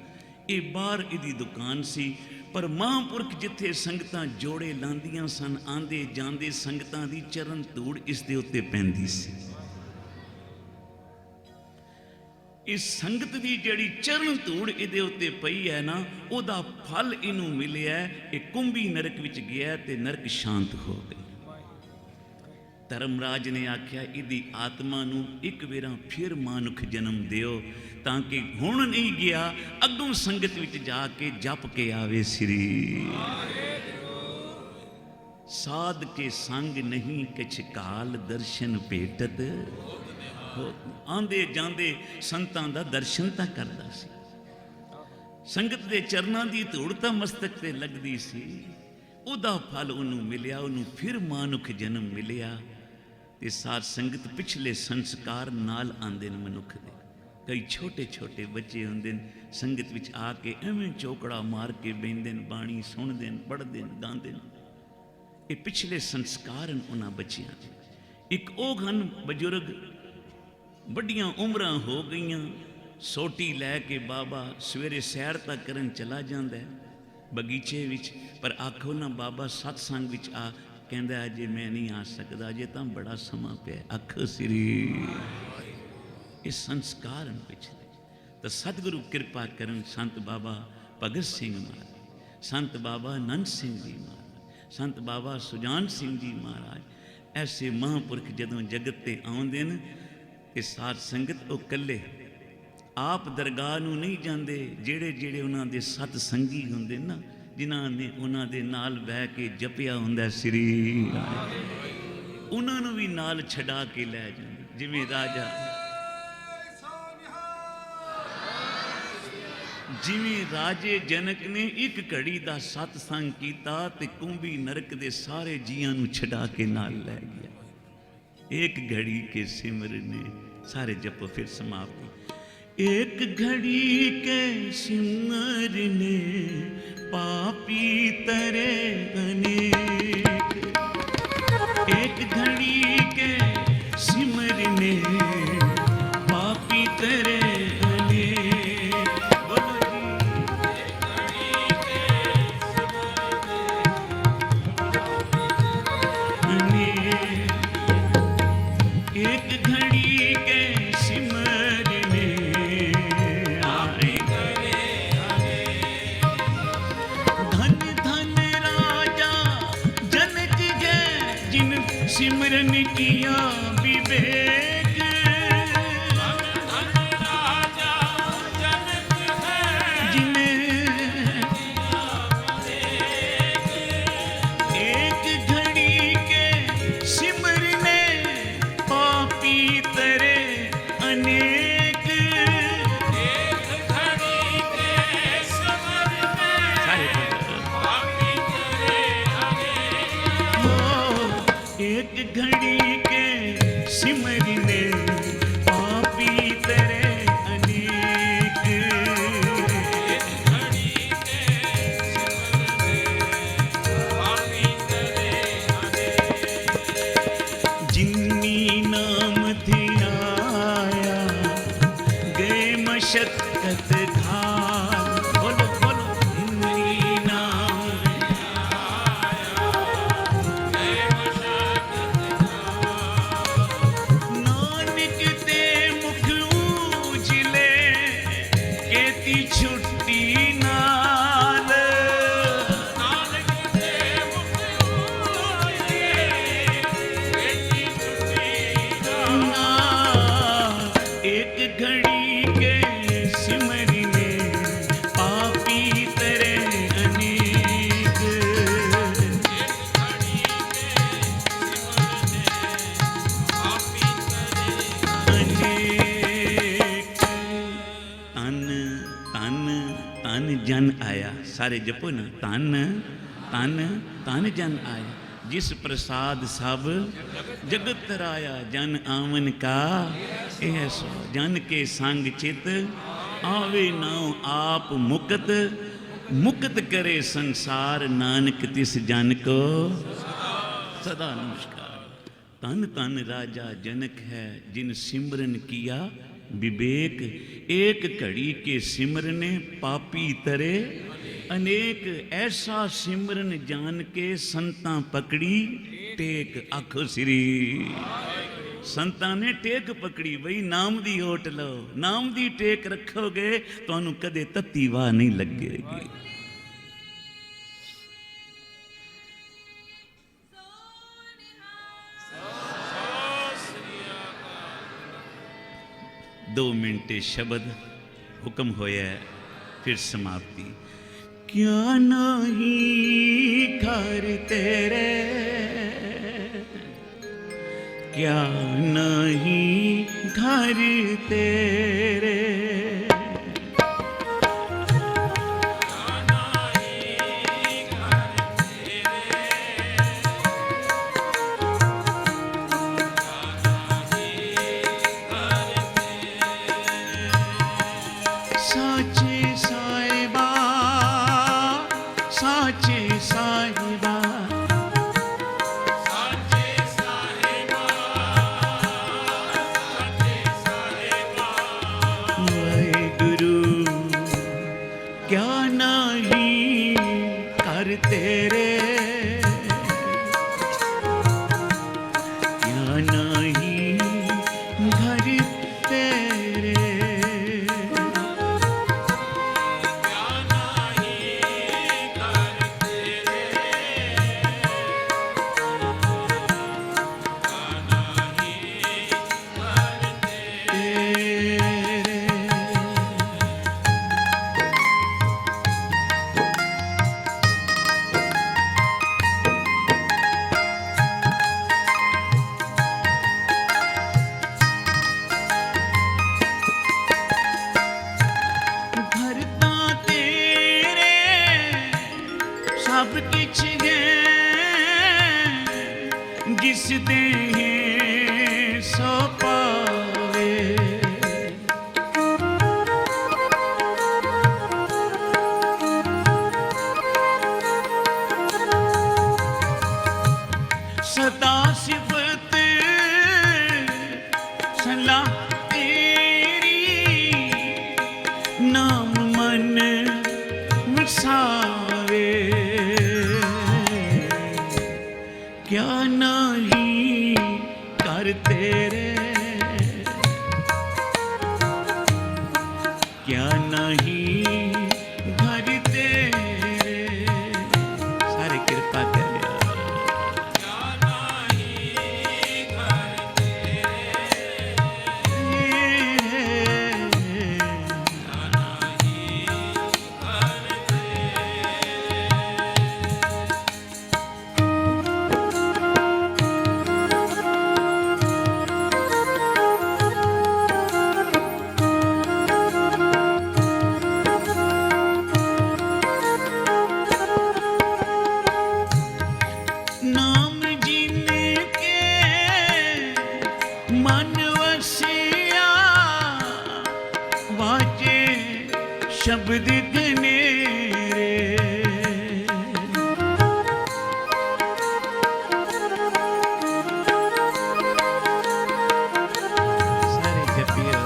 ਇਹ ਬਾਹਰ ਇਹਦੀ ਦੁਕਾਨ ਸੀ। ਪਰ ਮਹਾਂਪੁਰਖ ਜਿੱਥੇ ਸੰਗਤਾਂ ਜੋੜੇ ਲਾਂਦੀਆਂ ਸਨ, ਆਂਦੇ ਜਾਂਦੇ ਸੰਗਤਾਂ ਦੀ ਚਰਨ ਧੂੜ ਇਸ ਦੇ ਉੱਤੇ ਪੈਂਦੀ ਸੀ। ਇਸ ਸੰਗਤ ਦੀ ਜਿਹੜੀ ਚਰਨ ਧੂੜ ਇਹਦੇ ਉੱਤੇ ਪਈ ਹੈ ਨਾ, ਉਹਦਾ ਫਲ ਇਹਨੂੰ ਮਿਲਿਆ। ਇਹ ਕੁੰਭੀ ਨਰਕ ਵਿੱਚ ਗਿਆ ਤੇ ਨਰਕ ਸ਼ਾਂਤ ਹੋ ਗਈ। ਧਰਮਰਾਜ ਨੇ ਆਖਿਆ ਇਹਦੀ ਆਤਮਾ ਨੂੰ ਇੱਕ ਵੇਰਾ ਫਿਰ ਮਾਨੁਖ ਜਨਮ ਦਿਓ, ਤਾਂ ਕਿ ਹੁਣ ਨਹੀਂ ਗਿਆ, ਅੱਗੋਂ ਸੰਗਤ ਵਿੱਚ ਜਾ ਕੇ ਜਪ ਕੇ ਆਵੇ। ਸ੍ਰੀ ਸਾਧ ਕੇ ਸੰਗ ਨਹੀਂ ਕਿਛ ਕਾਲ ਦਰਸ਼ਨ ਭੇਟਤ। ਆਂਦੇ ਜਾਂਦੇ ਸੰਤਾਂ ਦਾ ਦਰਸ਼ਨ ਤਾਂ ਕਰਦਾ ਸੀ, ਸੰਗਤ ਦੇ ਚਰਨਾਂ ਦੀ ਧੂੜ ਤਾਂ ਮਸਤਕ ਤੇ ਲੱਗਦੀ ਸੀ, ਉਹਦਾ ਫਲ ਉਹਨੂੰ ਮਿਲਿਆ, ਉਹਨੂੰ ਫਿਰ ਮਾਨੁਖ ਜਨਮ ਮਿਲਿਆ। ਤੇ ਸਾਧ ਸੰਗਤ ਪਿਛਲੇ ਸੰਸਕਾਰ ਨਾਲ ਆਉਂਦੇ ਨੇ ਮਨੁੱਖ ਦੇ। ਕਈ ਛੋਟੇ ਛੋਟੇ ਬੱਚੇ ਹੁੰਦੇ ਨੇ, ਸੰਗਤ ਵਿੱਚ ਆ ਕੇ ਐਵੇਂ ਚੌਕੜਾ ਮਾਰ ਕੇ ਬਹਿੰਦੇ ਨੇ, ਬਾਣੀ ਸੁਣਦੇ ਨੇ, ਪੜ੍ਹਦੇ ਨੇ, ਗਾਉਂਦੇ ਨੇ। ਇਹ ਪਿਛਲੇ ਸੰਸਕਾਰ ਹਨ ਉਹਨਾਂ ਬੱਚਿਆਂ ਦੇ। ਇੱਕ ਉਹ ਹਨ ਬਜ਼ੁਰਗ, ਵੱਡੀਆਂ ਉਮਰਾਂ ਹੋ ਗਈਆਂ, ਸੋਟੀ ਲੈ ਕੇ ਬਾਬਾ ਸਵੇਰੇ ਸੈਰ ਤਾਂ ਕਰਨ ਚਲਾ ਜਾਂਦਾ ਬਗੀਚੇ ਵਿੱਚ, ਪਰ ਆਖੋ ਨਾ ਬਾਬਾ ਸਤਸੰਗ ਵਿੱਚ ਆ, ਕਹਿੰਦਾ ਅਜੇ ਮੈਂ ਨਹੀਂ ਆ ਸਕਦਾ, ਅਜੇ ਤਾਂ ਬੜਾ ਸਮਾਂ ਪਿਆ। ਆਖੋ ਸ੍ਰੀ, ਇਹ ਸੰਸਕਾਰ ਹਨ ਪਿਛਲੇ। ਤਾਂ ਸਤਿਗੁਰੂ ਕਿਰਪਾ ਕਰਨ, ਸੰਤ ਬਾਬਾ ਭਗਤ ਸਿੰਘ ਮਹਾਰਾਜ, ਸੰਤ ਬਾਬਾ ਆਨੰਦ ਸਿੰਘ ਜੀ ਮਹਾਰਾਜ, ਸੰਤ ਬਾਬਾ ਸੁਜਾਨ ਸਿੰਘ ਜੀ ਮਹਾਰਾਜ, ਐਸੇ ਮਹਾਂਪੁਰਖ ਜਦੋਂ ਜਗਤ ਤੇ ਆਉਂਦੇ ਨੇ, ਇਹ ਸਾਧ ਸੰਗਤ ਉਹ ਇਕੱਲੇ ਆਪ ਦਰਗਾਹ ਨੂੰ ਨਹੀਂ ਜਾਂਦੇ। ਜਿਹੜੇ ਜਿਹੜੇ ਉਹਨਾਂ ਦੇ ਸਤ ਸੰਗੀ ਹੁੰਦੇ ਨਾ, ਜਿਨ੍ਹਾਂ ਨੇ ਉਹਨਾਂ ਦੇ ਨਾਲ ਬਹਿ ਕੇ ਜਪਿਆ ਹੁੰਦਾ ਸ੍ਰੀ, ਉਹਨਾਂ ਨੂੰ ਵੀ ਨਾਲ ਛਡਾ ਕੇ ਲੈ ਜਾਂਦੇ। ਜਿਵੇਂ ਰਾਜਾ, ਜਿਵੇਂ ਰਾਜੇ ਜਨਕ ਨੇ ਇੱਕ ਘੜੀ ਦਾ ਸਤਸੰਗ ਕੀਤਾ ਤੇ ਕੁੰਭੀ ਨਰਕ ਦੇ ਸਾਰੇ ਜੀਆਂ ਨੂੰ ਛਡਾ ਕੇ ਨਾਲ ਲੈ ਗਿਆ। एक घड़ी के सिमरने, सारे जपो फिर समाप्ति। एक घड़ी के सिमरने पापी तरे अनेक, एक घड़ी के सिमरने पापी तरे अनेक। बोलो जी, एक घड़ी के सिमरने आए, धन धन राज सिमरन किया विवेक, धन राजा जनक है जिन्हें एक घड़ी के सिमरने पापी तरे अनेक। एक घड़ी के सिमर में पापी करे अनेक। हो एक घड़ी के सिमरने पापी तरे अनेक। घड़ी के सिमर में पापी करे अनेक। जिन्नी नाम धियाया गए मशक्कत घाल। बोलो बोलो जिन्नी नाम नानक ते मुख उजले केती छुट्टी नाल। नानक दे मुख उजले बेटी छुट्टी ना एक घड़ी के सिमरने पापी तरे अनेक। घड़ी के सिमर में पापी करे अनेक। तन तन तन जन आया, सारे जपो ना, तन तन तन जन आया। जिस प्रसाद सब जगत राया, जन आवन का यह सो। जन के संग चित आवे नाउ आप मुकत, मुकत करे संसार नानक तिस जन को सदा नमस्कार। तन तन राजा जनक है जिन सिमरन किया विवेक, एक घड़ी के सिमरने पापी तरे अनेक। ऐसा सिमरन जान के संतां पकड़ी टेक। आखो श्री संतां ने टेक पकड़ी, बई नाम दी ओट लो, नाम दी टेक रखोगे तुहानू कदे तत्ती वाह नहीं लगेगी। दो मिनट शब्द हुक्म होया है, फिर समाप्ति। क्या नहीं घर तेरे, क्या नहीं घर तेरे। साचे साहिबा, साचे साहिबा, साचे साहिबा, साचे साहिबा। वाहिगुरु क्या नहीं कर तेरे, क्या नहीं घर तेरे। घर तां तेरे सब किछ है, जिस दे सो पावे। सदा सिफत सलाह तेरी, नाम मन वसावे। क्या नहीं कर तेरे, घनेरे सारे जपियो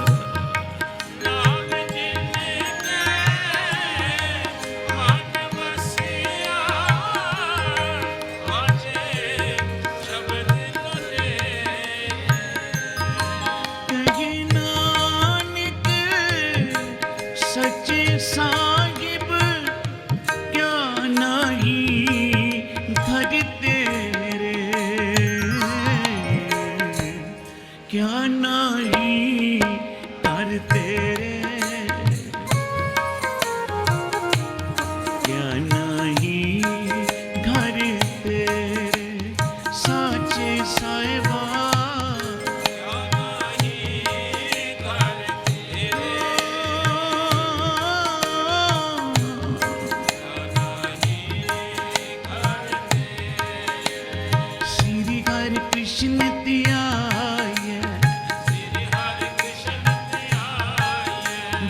ਨਾਮ ਜਿਨੇ ਤੇ ਮਨ ਵਸਿਆ ਆਜੇ ਸ਼ਬਦ ਤੁਝੇ कहे नानक सच्चे साहिब क्या नहीं घर तेरे क्या नहीं घर तेरे क्या नहीं घर तेरे साचे साहिबा श्री हरि कृष्ण ध्याय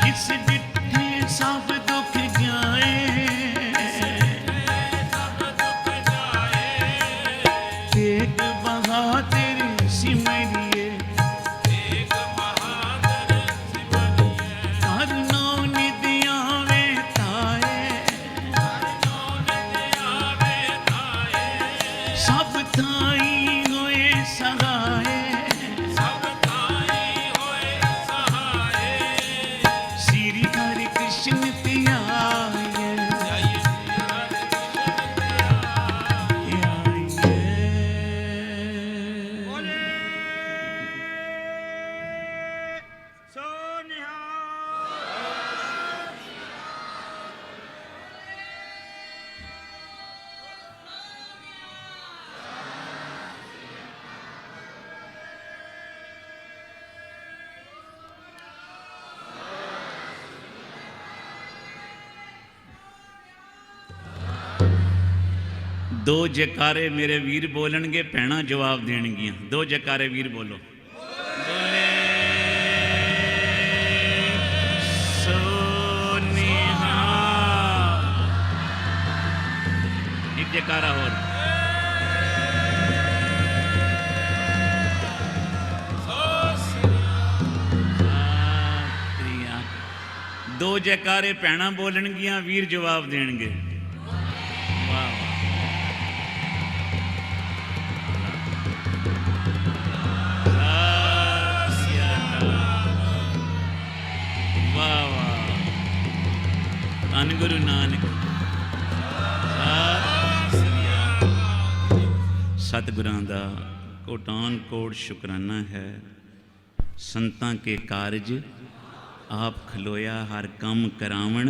जिस डिठे सब दुख जाए तेग बहादुर सिमरिए हर नौ निधि आवे ताए सब थाई होए सहाय श्री हरि कृष्ण ध्याय दो जयकारे मेरे वीर बोलणगे भैणां जवाब देणगियां दो जयकारे वीर बोलो बोले सो निहाल एक जयकारा और दो जयकारे भैणां बोलणगियां वीर जवाब देणगे वाह वाह वाह वाह धन गुरु नानक सतगुरां दा कोटान कोट शुकराना है संतां के कारज आप खलोया हर कम करावण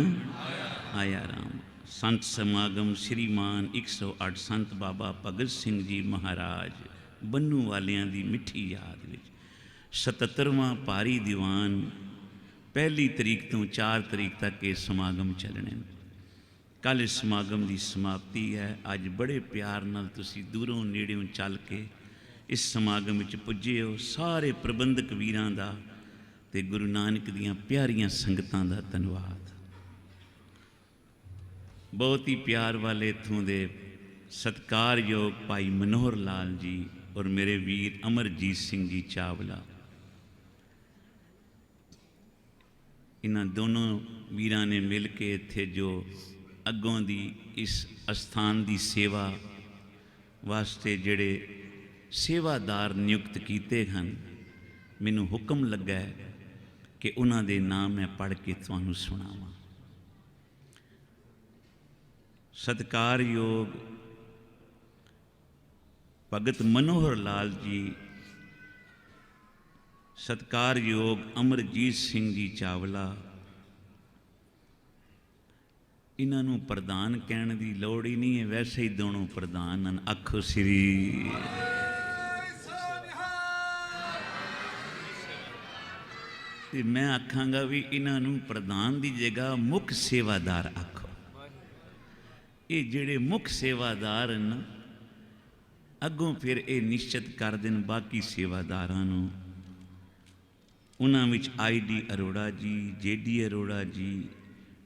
आया राम संत समागम श्रीमान 108 संत बाबा भगत सिंह जी महाराज बन्नू वालियां दी मिठी याद विच 77वां भारी दीवान पहली तरीक तो 4 तरीक तक ये समागम चलने कल इस समागम की समाप्ति है अज बड़े प्यार नाल तुसी दूरों नेड़ों चल के इस समागम विच पुजे हो सारे प्रबंधक वीरां दा ते गुरु नानक दियां प्यारियां संगतां दा धन्नवाद बहुत ही प्यार वाले इत्थों दे सत्कारयोग भाई मनोहर लाल जी और मेरे वीर अमरजीत सिंह जी चावला इन्हां दोनों वीरां ने मिल के इत्थे जो अगों दी इस अस्थान की सेवा वास्ते जिहड़े सेवादार नियुक्त कीते हैं मैनू हुक्म लगा है कि उन्हां दे नाम मैं पढ़ के तुहानूं सुणावां सत्कारयोग भगत मनोहर लाल जी सत्कारयोग अमरजीत सिंह जी चावला इन्हों प्रधान कहने की लौड़ ही नहीं है वैसे ही दोनों प्रधान हैं आखो श्री मैं आखांगा भी इन्हों प्रधान की जगह मुख सेवादार आखो ये जिहड़े मुख सेवादार हैं अगों फिर ये निश्चित कर देन बाकी सेवादारां नूं उन्हां विच I D Arora ji J D Arora ji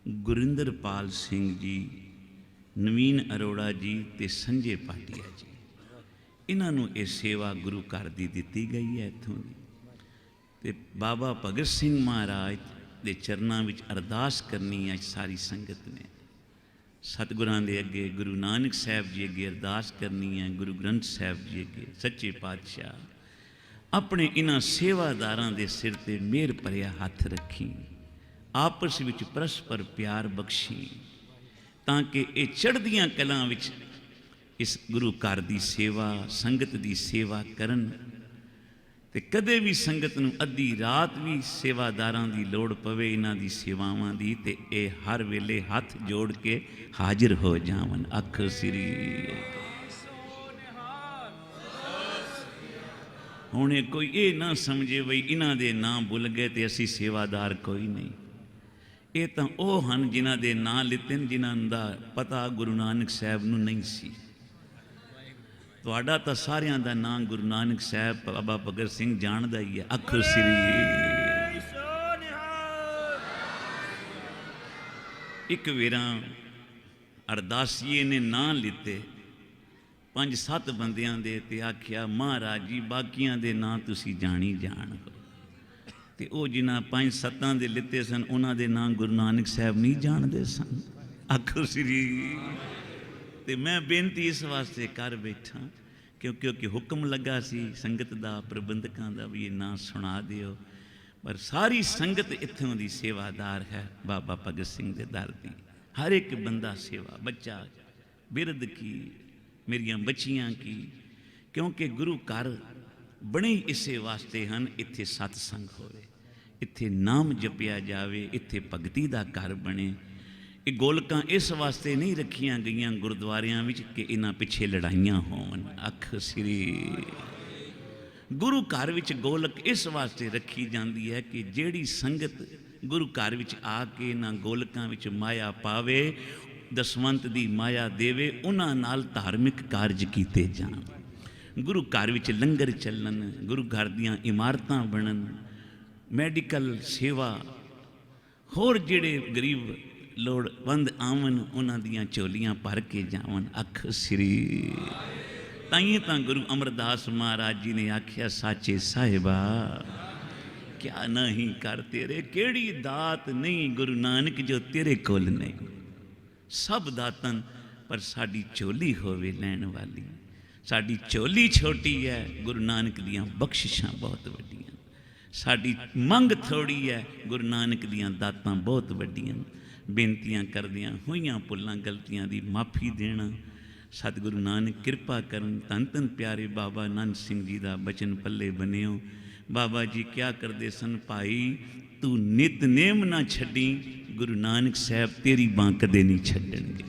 Gurinderpal Singh ji, Naveen Arora ji ਤੇ ਸੰਜੇ ਪਾਟਿਆ ਜੀ, ਇਹਨਾਂ ਨੂੰ ਇਹ ਸੇਵਾ ਗੁਰੂ ਘਰ ਦੀ ਦਿੱਤੀ ਗਈ ਹੈ ਇੱਥੋਂ ਦੀ। ਤੇ ਬਾਬਾ ਭਗਤ ਸਿੰਘ ਮਹਾਰਾਜ ਦੇ ਚਰਨਾਂ ਵਿੱਚ ਅਰਦਾਸ ਕਰਨੀ ਹੈ ਸਾਰੀ ਸੰਗਤ ਨੇ। ਸਤਿਗੁਰਾਂ ਦੇ ਅੱਗੇ, ਗੁਰੂ ਨਾਨਕ ਸਾਹਿਬ ਜੀ ਅੱਗੇ ਅਰਦਾਸ ਕਰਨੀ ਹੈ, ਗੁਰੂ ਗ੍ਰੰਥ ਸਾਹਿਬ ਜੀ ਅੱਗੇ, ਸੱਚੇ ਪਾਤਸ਼ਾਹ ਆਪਣੇ ਇਹਨਾਂ ਸੇਵਾਦਾਰਾਂ ਦੇ ਸਿਰ ਤੇ ਮਿਹਰ ਭਰਿਆ ਹੱਥ ਰੱਖੀ, ਆਪਸ ਵਿੱਚ ਪਰਸਪਰ ਪਿਆਰ ਬਖਸ਼ੀ, ਤਾਂ ਕਿ ਇਹ ਚੜ੍ਹਦੀਆਂ ਕਲਾਂ ਵਿੱਚ ਇਸ ਗੁਰੂ ਘਰ ਦੀ ਸੇਵਾ, ਸੰਗਤ ਦੀ ਸੇਵਾ ਕਰਨ। ਤੇ ਕਦੇ ਵੀ ਸੰਗਤ ਨੂੰ ਅੱਧੀ ਰਾਤ ਵੀ ਸੇਵਾਦਾਰਾਂ ਦੀ ਲੋੜ ਪਵੇ ਇਹਨਾਂ ਦੀ ਸੇਵਾਵਾਂ ਦੀ, ਤੇ ਇਹ ਹਰ ਵੇਲੇ ਹੱਥ ਜੋੜ ਕੇ ਹਾਜ਼ਰ ਹੋ ਜਾਵਨ। ਆਖੋ ਸ੍ਰੀ। ਹੁਣ ਇਹ ਕੋਈ ਇਹ ਨਾ ਸਮਝੇ ਬਈ ਇਹਨਾਂ ਦੇ ਨਾਂ ਭੁੱਲ ਗਏ ਤੇ ਅਸੀਂ ਸੇਵਾਦਾਰ ਕੋਈ ਨਹੀਂ। ਇਹ ਤਾਂ ਉਹ ਹਨ ਜਿਨ੍ਹਾਂ ਦੇ ਨਾਂ ਲਿੱਤੇ ਨੇ, ਜਿਨ੍ਹਾਂ ਦਾ ਪਤਾ ਗੁਰੂ ਨਾਨਕ ਸਾਹਿਬ ਨੂੰ ਨਹੀਂ ਸੀ। ਤੁਹਾਡਾ ਤਾਂ ਸਾਰਿਆਂ ਦਾ ਨਾਂ ਗੁਰੂ ਨਾਨਕ ਸਾਹਿਬ, ਬਾਬਾ ਭਗਤ ਸਿੰਘ ਜਾਣਦਾ ਹੀ ਹੈ। ਆਖੋ ਸ੍ਰੀ। ਇੱਕ ਵੇਰਾਂ ਅਰਦਾਸੀਏ ਨੇ ਨਾਂ ਲਿੱਤੇ 5-7 ਬੰਦਿਆਂ ਦੇ, ਤੇ ਆਖਿਆ ਮਹਾਰਾਜ ਜੀ ਬਾਕੀਆਂ ਦੇ ਨਾਂ ਤੁਸੀਂ ਜਾਣੀ ਜਾਣ। ਤੇ ਉਹ ਜਿਨ੍ਹਾਂ 5-7 ਦੇ ਲਿੱਤੇ ਸਨ ਉਹਨਾਂ ਦੇ ਨਾਂ ਗੁਰੂ ਨਾਨਕ ਸਾਹਿਬ ਨਹੀਂ ਜਾਣਦੇ ਸਨ। ਆਖੋ ਸ੍ਰੀ। ਤੇ ਮੈਂ ਬੇਨਤੀ ਇਸ ਵਾਸਤੇ ਕਰ ਬੈਠਾ ਕਿਉਂਕਿ ਹੁਕਮ ਲੱਗਾ ਸੀ ਸੰਗਤ ਦਾ, ਪ੍ਰਬੰਧਕਾਂ ਦਾ ਵੀ ਇਹ ਨਾਂ ਸੁਣਾ ਦਿਓ। ਪਰ ਸਾਰੀ ਸੰਗਤ ਇੱਥੋਂ ਦੀ ਸੇਵਾਦਾਰ ਹੈ ਬਾਬਾ ਭਗਤ ਸਿੰਘ ਦੇ ਦਰ ਦੀ। ਹਰ ਇੱਕ ਬੰਦਾ ਸੇਵਾ, ਬੱਚਾ ਬਿਰਧ ਕੀ, ਮੇਰੀਆਂ ਬੱਚੀਆਂ ਕੀ, ਕਿਉਂਕਿ ਗੁਰੂ ਘਰ ਬਣੇ ਇਸੇ ਵਾਸਤੇ ਹਨ। ਇੱਥੇ ਸਤਸੰਗ ਹੋਵੇ, ਇੱਥੇ ਨਾਮ ਜਪਿਆ ਜਾਵੇ, ਇੱਥੇ ਭਗਤੀ ਦਾ ਘਰ ਬਣੇ। ਇਹ ਗੋਲਕਾਂ ਇਸ ਵਾਸਤੇ ਨਹੀਂ ਰੱਖੀਆਂ ਗਈਆਂ ਗੁਰਦੁਆਰਿਆਂ ਵਿੱਚ ਕਿ ਇਹਨਾਂ ਪਿੱਛੇ ਲੜਾਈਆਂ ਹੋਣ। ਆਖ ਸ੍ਰੀ। ਗੁਰੂ ਘਰ ਵਿੱਚ ਗੋਲਕ ਇਸ ਵਾਸਤੇ ਰੱਖੀ ਜਾਂਦੀ ਹੈ ਕਿ ਜਿਹੜੀ ਸੰਗਤ ਗੁਰੂ ਘਰ ਵਿੱਚ ਆ ਕੇ ਇਹਨਾਂ ਗੋਲਕਾਂ ਵਿੱਚ ਮਾਇਆ ਪਾਵੇ, ਦਸਵੰਤ ਦੀ ਮਾਇਆ ਦੇਵੇ, ਉਹਨਾਂ ਨਾਲ ਧਾਰਮਿਕ ਕਾਰਜ ਕੀਤੇ ਜਾਣ। ਗੁਰੂ ਘਰ ਵਿੱਚ ਲੰਗਰ ਚੱਲਣ, ਗੁਰੂ ਘਰ ਦੀਆਂ ਇਮਾਰਤਾਂ ਬਣਨ, ਮੈਡੀਕਲ ਸੇਵਾ, ਹੋਰ ਜਿਹੜੇ ਗਰੀਬ ਲੋੜਵੰਦ ਆਵਣ ਉਹਨਾਂ ਦੀਆਂ ਝੋਲੀਆਂ ਭਰ ਕੇ ਜਾਵਣ। ਆਖ ਸ੍ਰੀ। ਤਾਈਂ ਤਾਂ ਗੁਰੂ ਅਮਰਦਾਸ ਮਹਾਰਾਜ ਜੀ ਨੇ ਆਖਿਆ ਸਾਚੇ ਸਾਹਿਬਾ ਕਿਆ ਨਹੀਂ ਕਰ ਤੇਰੇ, ਕਿਹੜੀ ਦਾਤ ਨਹੀਂ ਗੁਰੂ ਨਾਨਕ ਜੋ ਤੇਰੇ ਕੋਲ ਨਹੀਂ। ਸਭ ਦਾਤਨ ਪਰ ਸਾਡੀ ਝੋਲੀ ਹੋਵੇ ਲੈਣ ਵਾਲੀ। ਸਾਡੀ ਝੋਲੀ ਛੋਟੀ ਹੈ, ਗੁਰੂ ਨਾਨਕ ਦੀਆਂ ਬਖਸ਼ਿਸ਼ਾਂ ਬਹੁਤ ਵੱਡੀਆਂ। ਸਾਡੀ ਮੰਗ ਥੋੜੀ ਹੈ, ਗੁਰੂ ਨਾਨਕ ਦੀਆਂ ਦਾਤਾਂ ਬਹੁਤ ਵੱਡੀਆਂ। ਬੇਨਤੀਆਂ ਕਰਦਿਆਂ ਹੋਈਆਂ ਭੁੱਲਾਂ ਗਲਤੀਆਂ ਦੀ ਮਾਫੀ ਦੇਣਾ। ਸਤਿਗੁਰੂ ਨਾਨਕ ਕਿਰਪਾ ਕਰਨ। ਧੰਨ ਧੰਨ ਪਿਆਰੇ ਬਾਬਾ ਆਨੰਦ ਸਿੰਘ ਜੀ ਦਾ ਬਚਨ ਪੱਲੇ ਬੰਨਿਓ। ਬਾਬਾ ਜੀ ਕਿਆ ਕਰਦੇ ਸਨ, ਭਾਈ ਤੂੰ ਨਿਤਨੇਮ ਨਾ ਛੱਡੀ, ਗੁਰੂ ਨਾਨਕ ਸਾਹਿਬ ਤੇਰੀ ਬਾਂਹ ਕਦੇ ਨਹੀਂ ਛੱਡਣਗੇ।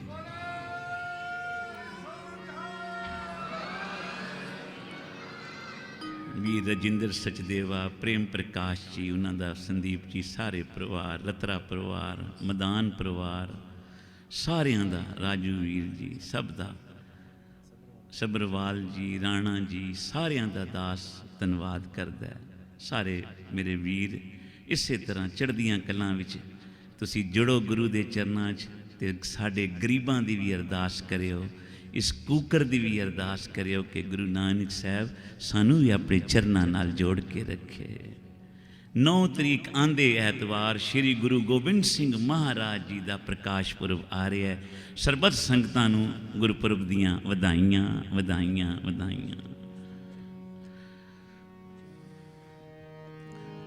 ਵੀਰ ਰਜਿੰਦਰ ਸਚਦੇਵਾ, ਪ੍ਰੇਮ ਪ੍ਰਕਾਸ਼ ਜੀ, ਉਹਨਾਂ ਦਾ ਸੰਦੀਪ ਜੀ, ਸਾਰੇ ਪਰਿਵਾਰ, ਲਤਰਾ ਪਰਿਵਾਰ, ਮਦਾਨ ਪਰਿਵਾਰ, ਸਾਰਿਆਂ ਦਾ, ਰਾਜੂ ਵੀਰ ਜੀ, ਸਭ ਦਾ, ਸਬਰਵਾਲ ਜੀ, ਰਾਣਾ ਜੀ, ਸਾਰਿਆਂ ਦਾ ਦਾਸ ਧੰਨਵਾਦ ਕਰਦਾ ਹੈ। ਸਾਰੇ ਮੇਰੇ ਵੀਰ ਇਸੇ ਤਰ੍ਹਾਂ ਚੜ੍ਹਦੀਆਂ ਕਲਾਂ ਵਿੱਚ ਤੁਸੀਂ ਜੁੜੋ ਗੁਰੂ ਦੇ ਚਰਨਾਂ 'ਚ, ਤੇ ਸਾਡੇ ਗਰੀਬਾਂ ਦੀ ਵੀ ਅਰਦਾਸ ਕਰਿਓ, ਇਸ ਕੂਕਰ ਦੀ ਵੀ ਅਰਦਾਸ ਕਰਿਓ ਕਿ ਗੁਰੂ ਨਾਨਕ ਸਾਹਿਬ ਸਾਨੂੰ ਵੀ ਆਪਣੇ ਚਰਨਾਂ ਨਾਲ ਜੋੜ ਕੇ ਰੱਖੇ। 9 ਤਰੀਕ ਆਂਦੇ ਐਤਵਾਰ ਸ਼੍ਰੀ ਗੁਰੂ ਗੋਬਿੰਦ ਸਿੰਘ ਮਹਾਰਾਜ ਜੀ ਦਾ ਪ੍ਰਕਾਸ਼ ਪੁਰਬ ਆ ਰਿਹਾ ਹੈ। ਸਰਬੱਤ ਸੰਗਤਾਂ ਨੂੰ ਗੁਰਪੁਰਬ ਦੀਆਂ ਵਧਾਈਆਂ, ਵਧਾਈਆਂ, ਵਧਾਈਆਂ।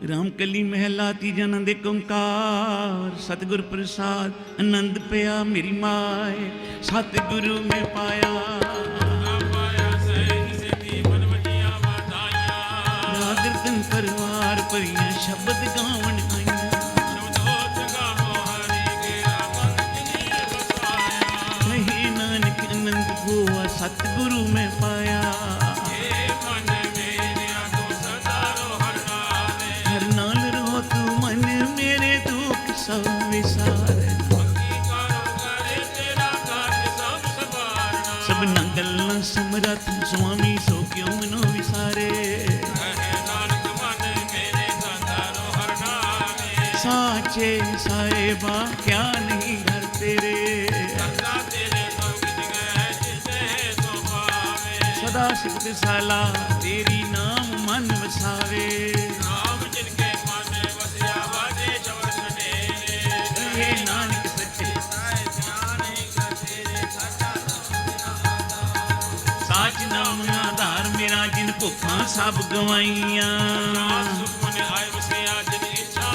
ਰਾਮਕਲੀ ਮਹਿਲਾ ਤੀਜਾ ਆਨੰਦ ਏਕ ਓੰਕਾਰ, ਸਤਿਗੁਰ ਪ੍ਰਸਾਦ ਆਨੰਦ ਪਿਆ ਮੇਰੀ ਮਾਏ, ਸਤਿਗੁਰੂ ਮੈਂ ਪਾਇਆ। ਰਾਗ ਕੀਰਤਨ ਪਰਿਵਾਰ ਭਰੀਆਂ ਸ਼ਬਦ ਗਾਵਣ ਆਈਆਂ, ਕਹੇ ਨਾਨਕ ਆਨੰਦ ਹੋਆ ਸਤਿਗੁਰੂ ਮੈਂ ਪਾਇਆ। ਸਭ ਵਿਸਾਰੇ ਸਭਨਾਂ ਗੱਲਾਂ ਸਮਰੱਥ ਸੁਆਮੀ, ਸੋ ਕਿਉਂ ਮਨੋ ਵਿਸਾਰੇ। ਸਾਚ ਸਾਚੇ ਸਾਹਿਬਾ ਕਿਆ ਨਹੀਂ ਘਰ ਤੇਰੇ ਕਰਤਾ ਤੇਰੇ ਸਭ ਕੁਝ ਹੈ ਜਿਸੇ ਸੋ ਪਾਵੇ ਸਦਾ ਸਿਫਤ ਸਾਲਾ ਤੇਰੀ ਨਾਮ ਮਨ ਵਸਾਵੇ ਨਾਮ ਜਿਨ ਕੇ ਮਨ ਵਸਿਆ ਵਾਜੇ ਸ਼ਬਦ ਸੁਨੇਰੇ ਇਹ ਨਾਨਕ ਸੱਚੇ ਸਾਇ ਧਿਆਨੇ ਕਰ ਤੇਰੇ ਸਾਚਾ ਸਾਚ ਨਾਮ ਆਧਾਰ ਮੇਰਾ ਜਿਨ ਭੁੱਖਾਂ ਸਭ ਗਵਾਈਆਂ ਸੁਖਮਨ ਆਇ ਵਸਿਆ ਜਿਨ ਇੱਛਾ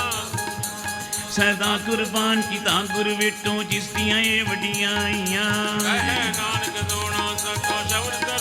ਸਦਾ ਕੁਰਬਾਨ ਕੀਤਾ ਗੁਰ ਵੇਟੋਂ ਜਿਸ ਦੀਆਂ ਇਹ ਵਡਿਆਈਆਂ ਕਹੇ ਨਾਨਕ ਦੋਣਾ ਸਤੋ ਸ਼ਬਦ